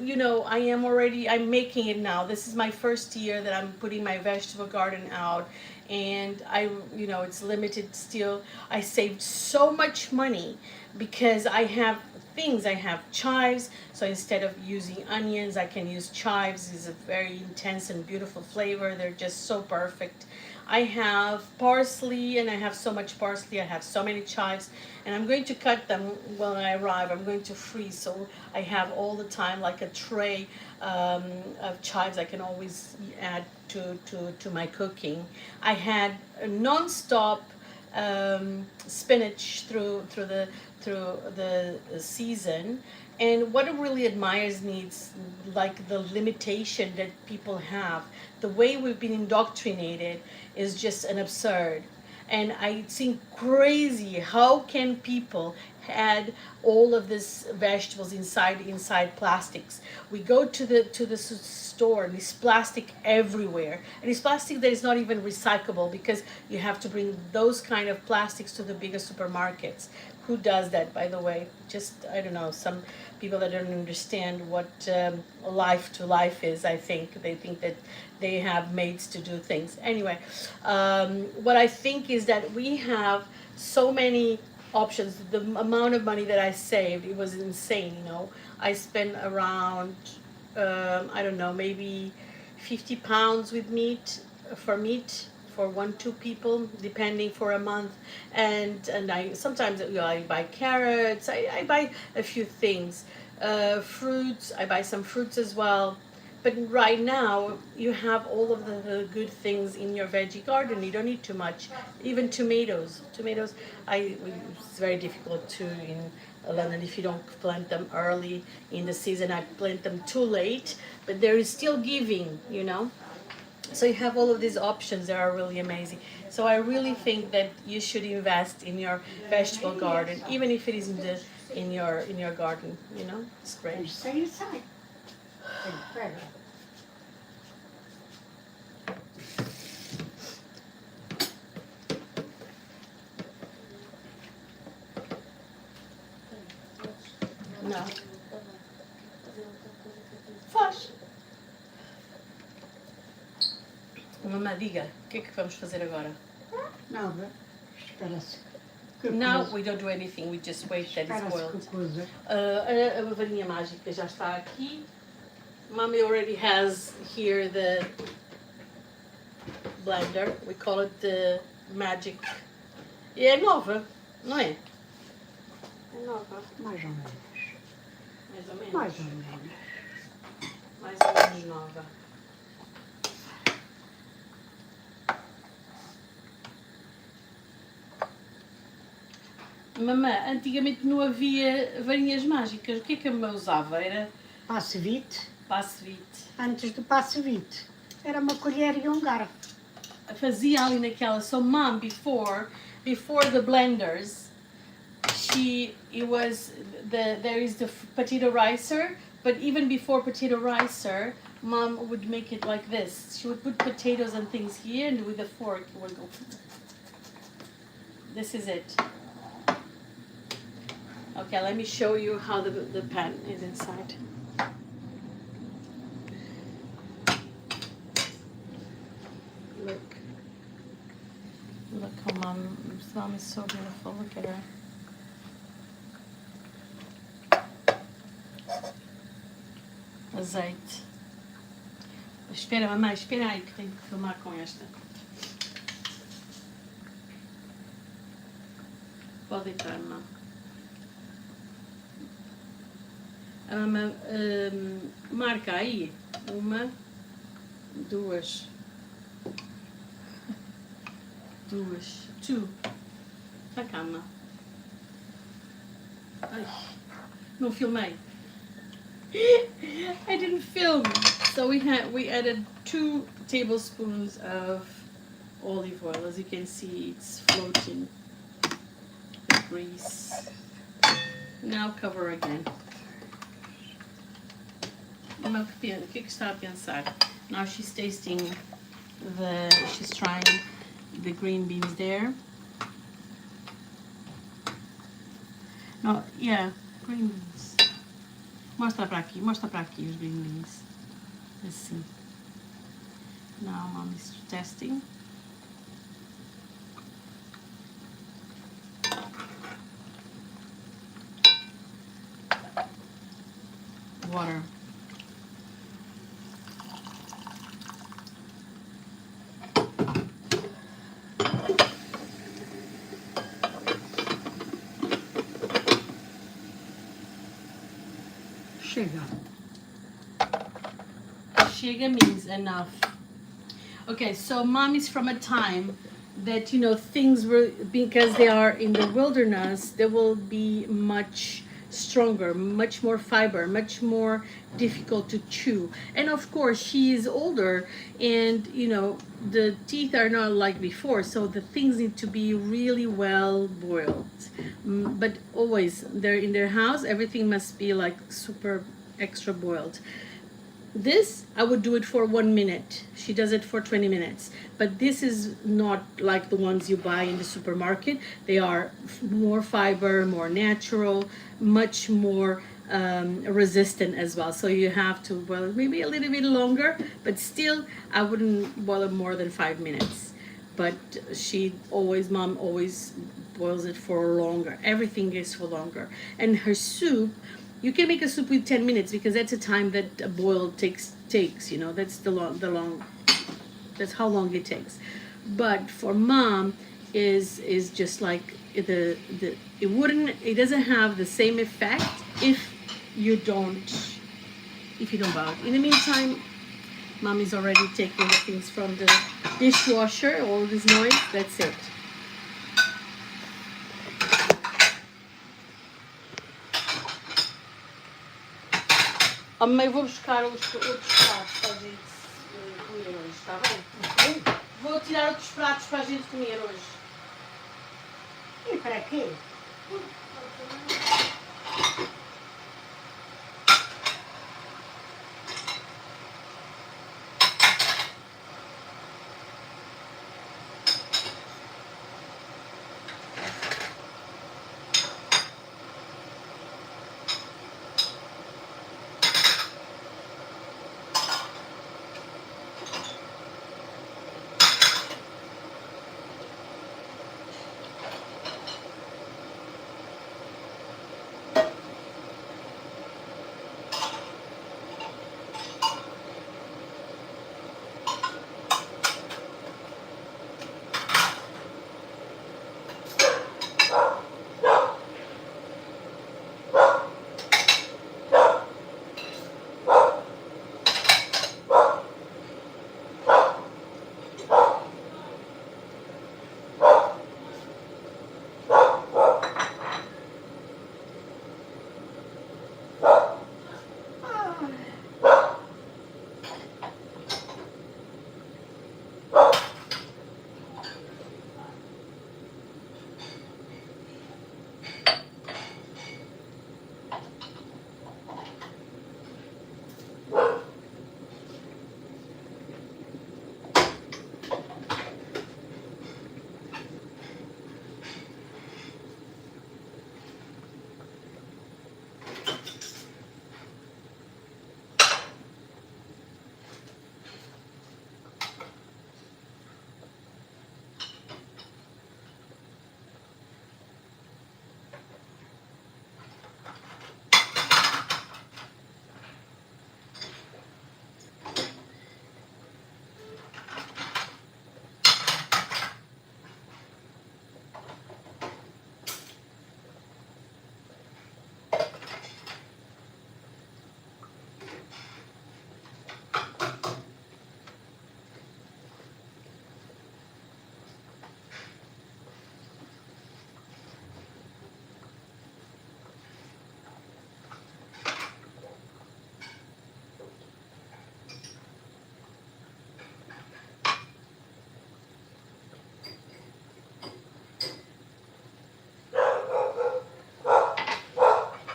you know, I'm making it now. This is my first year that I'm putting my vegetable garden out, and it's limited still. I saved so much money because I have things. I have chives, so instead of using onions, I can use chives. It's a very intense and beautiful flavor. They're just so perfect. I have parsley, and I have so much parsley. I have so many chives, and I'm going to cut them when I arrive. I'm going to freeze, so I have all the time like a tray of chives I can always add to my cooking. I had a non-stop spinach through the season. And what I really admires me is like the limitation that people have. The way we've been indoctrinated is just an absurd. And I think crazy, how can people add all of these vegetables inside plastics? We go to the store, and it's plastic everywhere, and it's plastic that is not even recyclable, because you have to bring those kind of plastics to the bigger supermarkets. Who does that, by the way? Just, I don't know, some people that don't understand what life to life is. I think they think that they have maids to do things. Anyway, what I think is that we have so many options. The amount of money that I saved, it was insane. You know, I spent around I don't know, maybe 50 pounds with meat for 2 people, depending, for a month. And I sometimes, I buy carrots, I buy a few things, fruits, I buy some fruits as well. But right now you have all of the good things in your veggie garden. You don't need too much. Even tomatoes, it's very difficult to in London if you don't plant them early in the season. I plant them too late, but there is still giving, you know. So you have all of these options that are really amazing. So I really think that you should invest in your vegetable garden, even if it is in your garden. You know, it's great. Sai. Pega. Não. Faz. Mamãe, diga, o que é que vamos fazer agora? Nada. Espera-se. Now we don't do anything, we just wait that it's boiled. A varinha mágica já está aqui. Mommy already has here the blender. We call it the magic. E é nova. Não é? É nova. Mais ou menos. Mais ou menos. Mais ou menos. Mais ou menos nova. Mamã, antigamente não havia varinhas mágicas. O que é que a mamã usava? Era Passe-vite. passe-vite. Antes do passe-vite. Era uma colher e um garfo. Fazia ali naquela. So mom, before the blenders, there is the potato ricer, but even before potato ricer, mom would make it like this. She would put potatoes and things here, and with a fork it would go. This is it. Okay, let me show you how the pan is inside. Look how mom is so beautiful. Look at her. Azeite. Espera, mamãe, espera aí que tenho que filmar com esta. Pode entrar, mamãe. A mamãe marca aí. 1, 2. 2. Pra cá, mamãe. Ai, não filmei. I didn't film. So we added 2 tablespoons of olive oil. As you can see, it's floating. The grease. Now cover again. O que é que está a pensar? Now she's tasting she's trying the green beans there. No, yeah, green beans. Mostra para aqui os green beans. Assim. Now mom is testing. Water. Chega means enough. Okay, so mom is from a time that, you know, things were, because they are in the wilderness, they will be much stronger, much more fiber, much more difficult to chew. And of course, she is older and, you know, the teeth are not like before, so the things need to be really well boiled. But always, they're in their house, everything must be like super extra boiled. This, I would do it for 1 minute. She does it for 20 minutes. But this is not like the ones you buy in the supermarket. They are more fiber, more natural, much more resistant as well. So you have to boil it maybe a little bit longer, but still, I wouldn't boil it more than 5 minutes. But mom always boils it for longer. Everything is for longer. And her soup, you can make a soup with 10 minutes because that's the time that a boil takes, you know, that's that's how long it takes. But for mom is just like it doesn't have the same effect if you don't boil. In the meantime, mom is already taking the things from the dishwasher, all this noise, that's it. A mãe, vou buscar outros pratos para a gente comer hoje, está bem? Vou tirar outros pratos para a gente comer hoje. E para quê?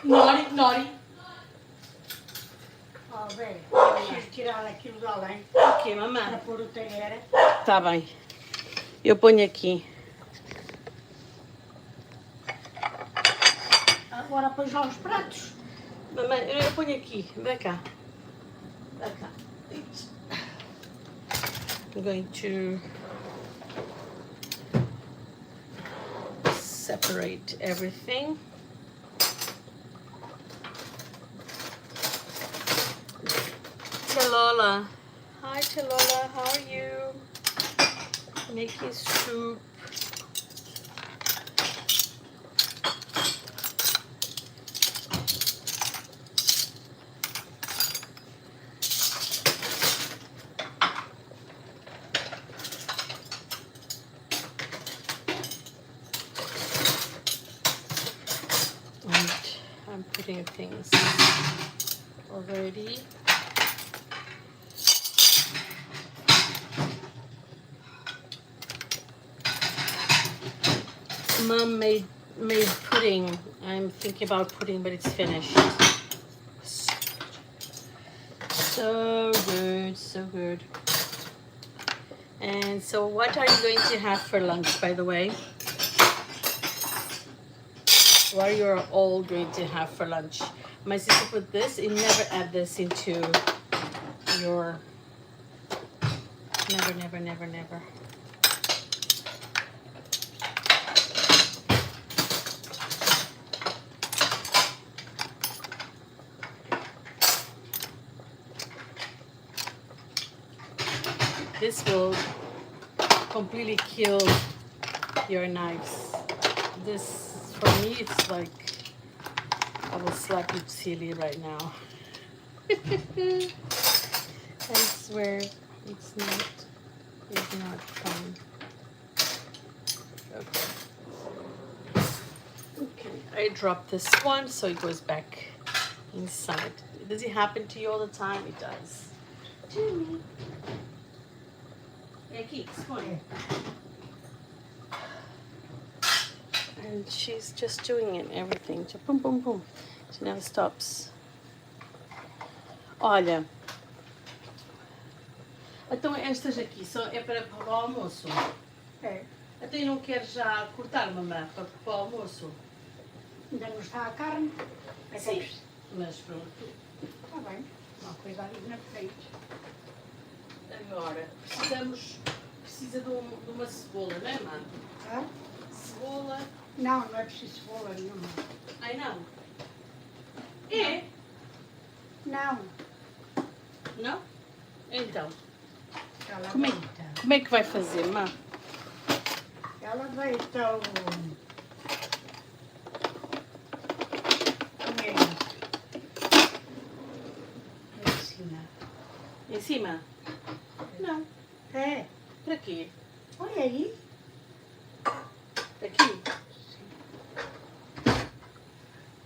Naughty, naughty. Ó, velho, preciso tirar aquilo de além Ok, para mamãe. pôr o talher. Tá bem. Eu ponho aqui. Agora põe lá os pratos. Mamãe, eu ponho aqui. Vem cá. Vem cá. I'm going to separate everything. Telola. Hi Telola, how are you? Making soup. And I'm putting things already. Mom made pudding. I'm thinking about pudding, but it's finished. So good, so good. And so what are you going to have for lunch, by the way? What are you all going to have for lunch? My sister put this, you never add this into your, never, never, never, never. This will completely kill your knives. This, for me, it's like, I will slap you silly right now. I swear, it's not fun. Okay, I dropped this one, so it goes back inside. Does it happen to you all the time? It does. To me. Aqui, escolhe. And she's just doing it, everything. Just boom, boom, boom. She never stops. Olha. Então estas aqui é para o almoço. É, Então eu não quero já cortar, mamãe, para o almoço. ainda não está a carne. É que é Sim. preciso. Mas pronto. Está bem, uma coisa ali na frente. Agora, precisa de uma cebola, não é, mãe? Tá? Cebola. Não, não é preciso cebola nenhuma. Ai, não. É? Não, Não? Então, ela como é, deita. como é que vai fazer, mãe? Ela deita o... Como é isso? Em cima. Em cima? Não. É, Para quê? olha aí. Aqui?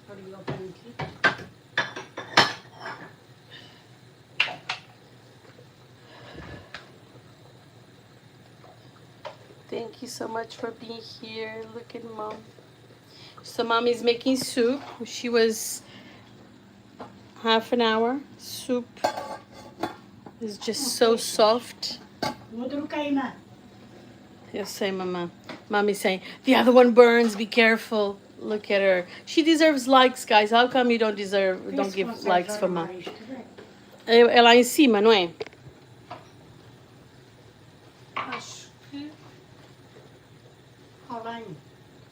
Ali ao cantinho. Thank you so much for being here. Look at mom. So mom is making soup. She was half an hour. Soup is just so soft. O outro queima. Eu sei, mama. Mom is saying, the other one burns, be careful. Look at her. She deserves likes, guys. How come you don't give likes for mom? É lá em cima, não é? Acho que Além,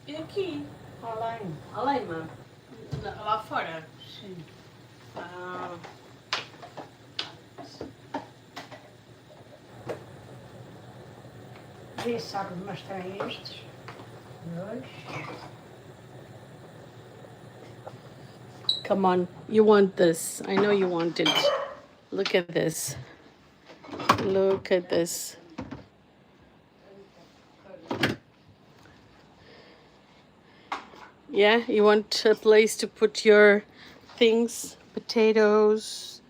é aqui. além. Além, mãe. Lá fora. Sim. Ah. Vê se sabe mostrar estes. Dois. Come on, you want this. I know you want it. Look at this. Look at this. Yeah, you want a place to put your things, potatoes.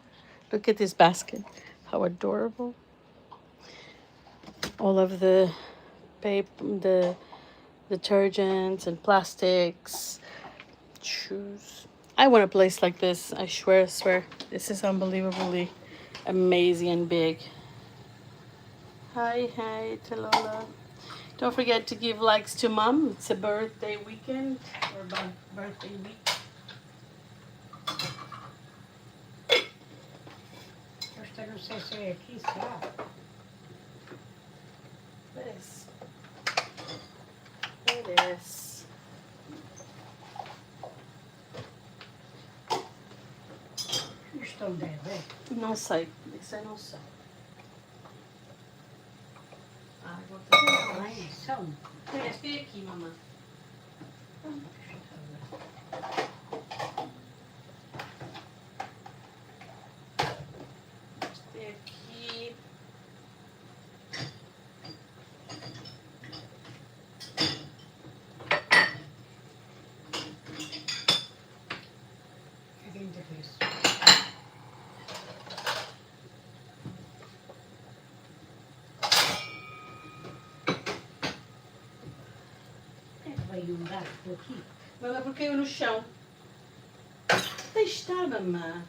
Look at this basket. How adorable. All of the the detergents and plastics, shoes. I want a place like this. I swear. This is unbelievably amazing and big. Hi, Talola. Don't forget to give likes to Mom. It's a birthday weekend or birthday week. Esta não sei se é aqui, será? It is. It is. Isto onde é? Não sei. Isso eu não sei. Ah, vou ter Bem, são. Este é aqui, mamãe. Este é aqui. É dentro disso. É que veio um gato por aqui. Mamãe, porque caiu no chão. Deixa estar, mamãe.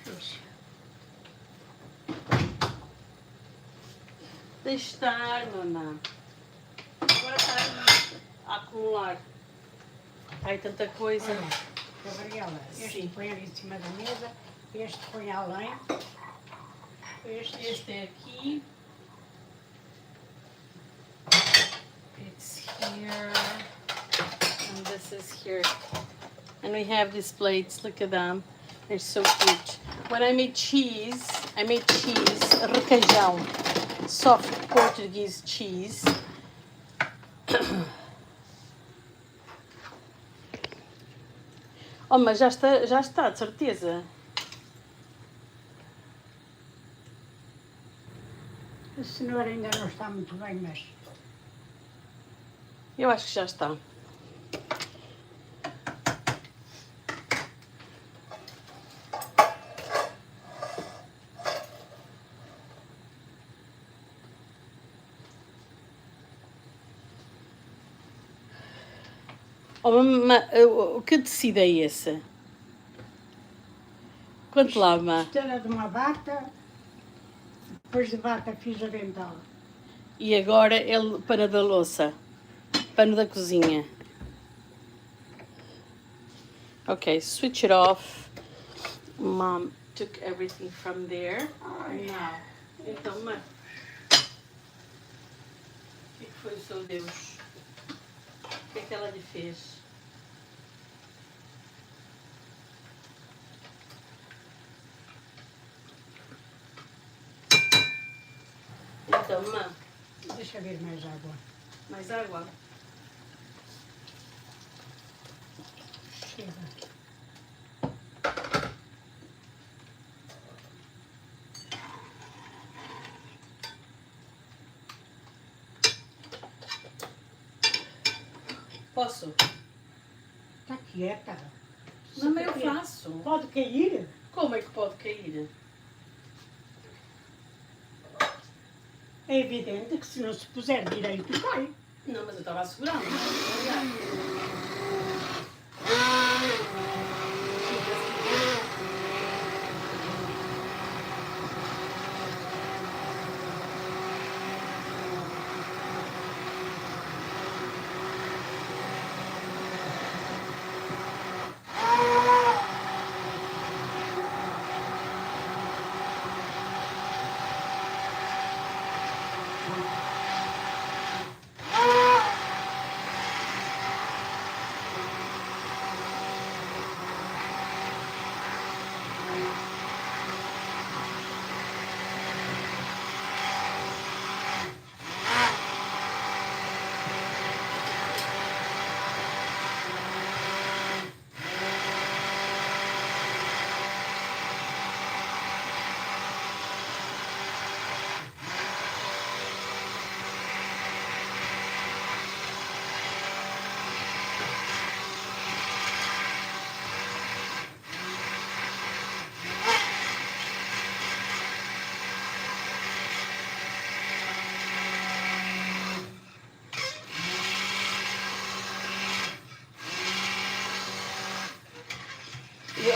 Puxa. Deixa estar, mamãe. Agora está a acumular. Ai, tanta coisa. Olha, Gabriela, este Sim. põe ali em cima da mesa, este põe além, Este é aqui. It's here. And this is here. And we have these plates. Look at them. They're so cute. When I made cheese, requeijão. Soft Portuguese cheese. Oh, mas já está, de certeza. a cenoura ainda não está muito bem, mas Eu acho que já está. Oh, que tecido é esse? Quanto lá, mamã? isto era de uma bata, depois de bata fiz a ventola. E agora é o pano da louça. Pano da cozinha. Okay, switch it off. Mom took everything from there. Now, então, mãe. O que foi o seu Deus? O que é que ela lhe fez? Então, mãe, Deixa ver mais água. mais água? Chega. Posso? Está quieta. Mamãe, eu faço. Pode cair? Como é que pode cair? É evidente que se não se puser direito, cai. Não, mas eu estava a segurar. Não é?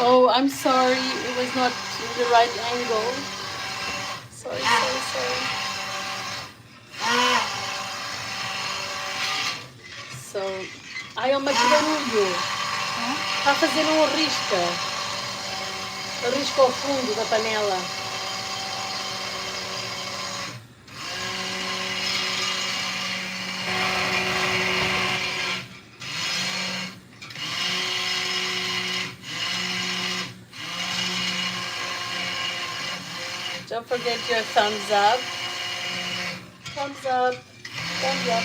Oh, I'm sorry. It was not in the right angle. Sorry, sorry, sorry. So, ai, é uma que barulho. Está a fazer um risca. Risca ao fundo da panela. Don't forget your thumbs up. Thumbs up. Thumbs up.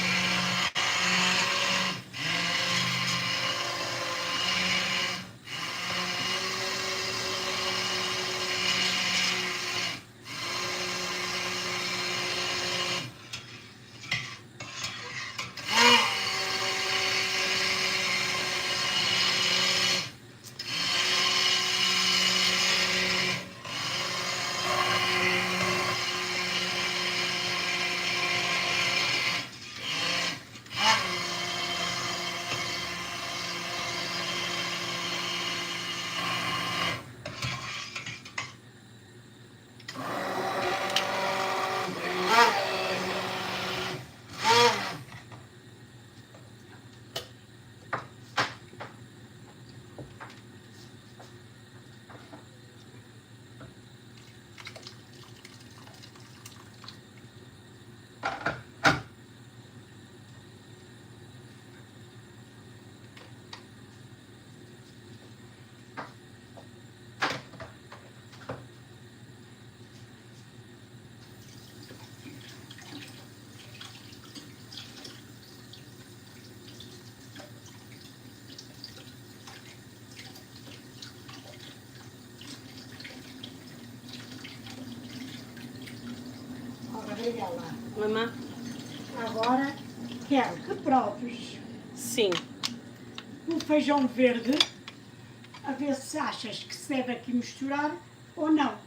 Gabriela, Mamã? agora quero que proves Sim. o feijão verde, a ver se achas que se deve aqui misturar ou não.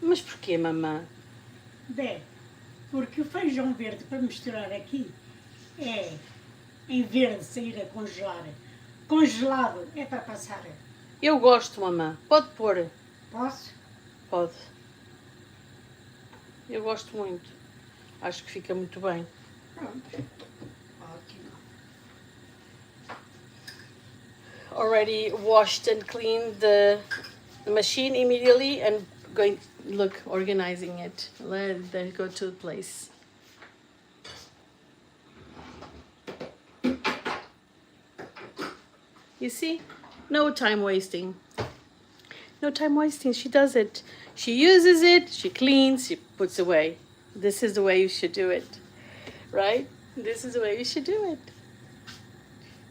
Mas porquê, mamã? Bem, porque o feijão verde para misturar aqui é, em vez de sair a congelar, congelado é para passar. Eu gosto, mamã. Pode pôr. Posso? Pode. Eu gosto muito. Acho que fica muito bem. Pronto. Ótimo. Already washed and cleaned the machine immediately and going, look, organizing it. Let them go to the place. You see? No time wasting. No time wasting. She does it. She uses it, she cleans, she puts away. This is the way you should do it. Right? This is the way you should do it.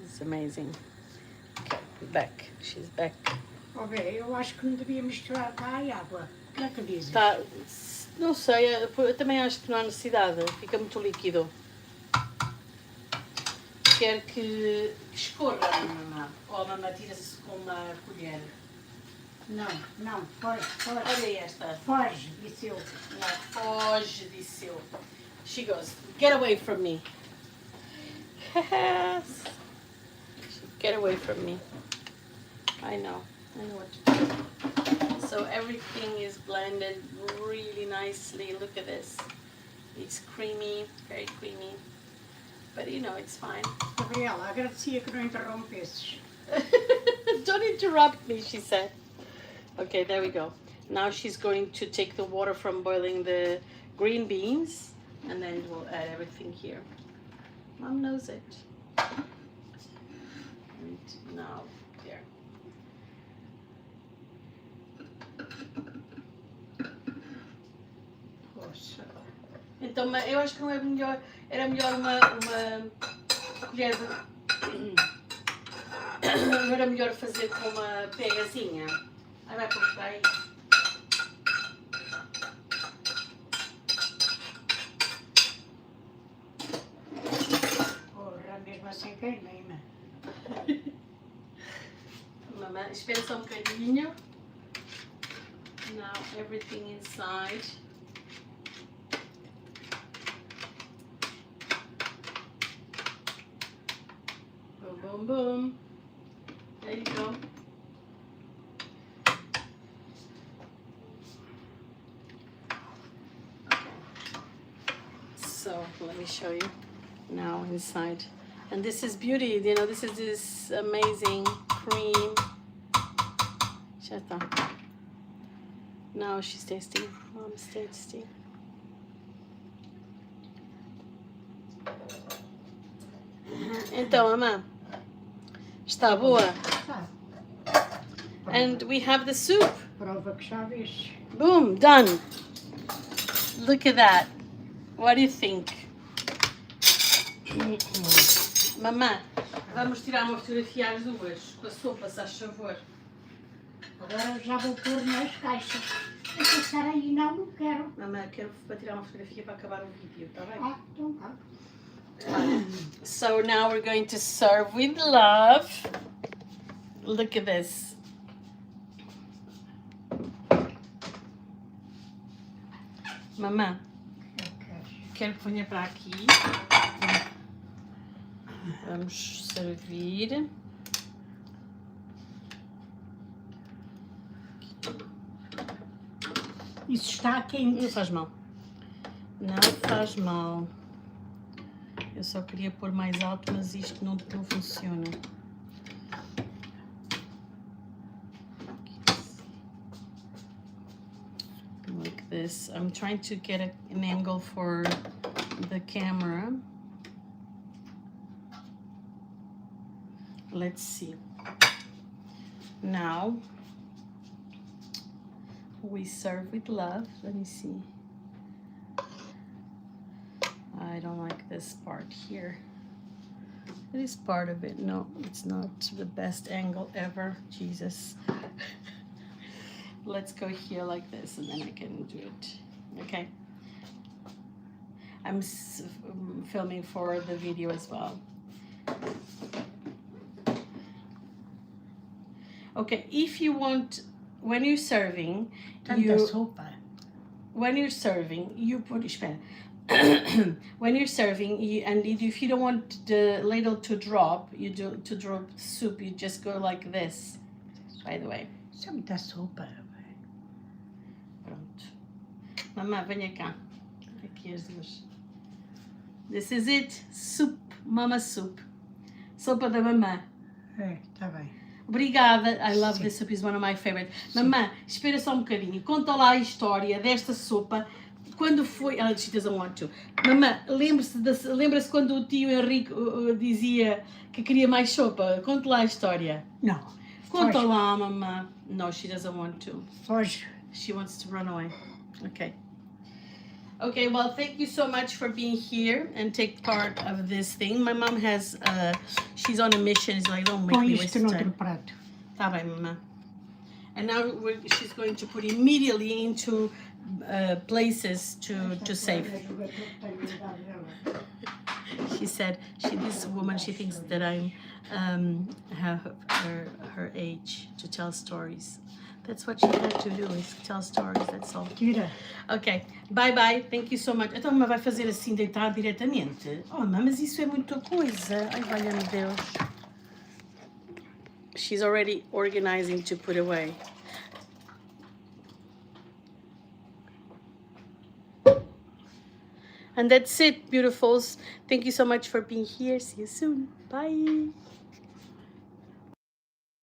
It's amazing. Okay, back. She's back. Ó bem, eu acho que não devia misturar cá a água. O que é que dizes? Tá, não sei, eu também acho que não há necessidade. Fica muito líquido. Quer que escorra, mamã. Ou a mamã tira-se com uma colher. Não, não, foge, foge. Olha esta. Foge, disse eu. Não, foge, disse eu. She goes, get away from me. Get away from me. I know what to do. So everything is blended really nicely. Look at this. It's creamy, very creamy. But you know, it's fine. Gabriela, agradecia que não interrompesses. Don't interrupt me, she said. Okay, there we go. Now she's going to take the water from boiling the green beans and then we'll add everything here. Mom knows it. And now, there. Poxa. Então, eu acho que não é melhor, era melhor uma colher de... Não era melhor fazer com uma pegazinha? Aí vai por aí. Porra, mesmo assim queimei-me. Mamãe, espera só um bocadinho. Now everything inside. Boom, boom, boom. There you go. me show you now inside. And this is beauty, you know, this is this amazing cream. Já está. Now she's tasting. Mom's tasting. Então, mamã, está boa? Tá. And we have the soup. Prova que já vês. Boom, done. Look at that. What do you think? Mamã, vamos tirar uma fotografia às duas com a sopa, se faz favor. Agora já vou pôr nas caixas. Deixa estar aí, não quero. Mamã, quero para tirar uma fotografia para acabar o vídeo, tá bem? Ah, então tá. So now we're going to serve with love. Look at this. Mamã, quero que venha para aqui. Vamos servir. Isso está quente. Não faz mal. Não faz mal. Eu só queria pôr mais alto, mas isto não funciona. Like this. I'm trying to get an angle for the camera. Let's see. Now we serve with love. Let me see. I don't like this part here. It is part of it. No, it's not the best angle ever. Jesus. Let's go here like this and then I can do it. Okay. I'm filming for the video as well. Okay, if you want, when you're serving, Tanta sopa. when you're serving, you put, espera. When you're serving, if you don't want the ladle to drop soup, you just go like this, by the way. Isso é muita sopa. Pronto. Mamã, venha cá. Aqui as duas. This is it. Soup. Mama soup. Sopa da mamã. É, tá bem. Obrigada. I love Sim. this soup. It's one of my favorite. Mamã, espera só um bocadinho. Conta lá a história desta sopa. Quando foi... Ela she doesn't want to. Mamã, lembra-se quando o tio Henrique dizia que queria mais sopa? Conta lá a história. Não. Conta Foge. lá, mamã. No, she doesn't want to. Foge. She wants to run away. Okay. Okay, well, thank you so much for being here and take part of this thing. My mom has, she's on a mission. It's like, don't make Põe me waste isto noutro time. prato. Tá bem, mamã. And now she's going to put immediately into places to save. She said, this woman, she thinks that I'm have her age to tell stories. That's what she had to do, is tell stories, that's all. Tira. Ok, bye bye, thank you so much. Então a mamãe vai fazer assim, deitar diretamente? Oh, mamãe, mas isso é muita coisa. Ai, valha-me Deus. She's already organizing to put away. And that's it, beautifuls. Thank you so much for being here. See you soon. Bye.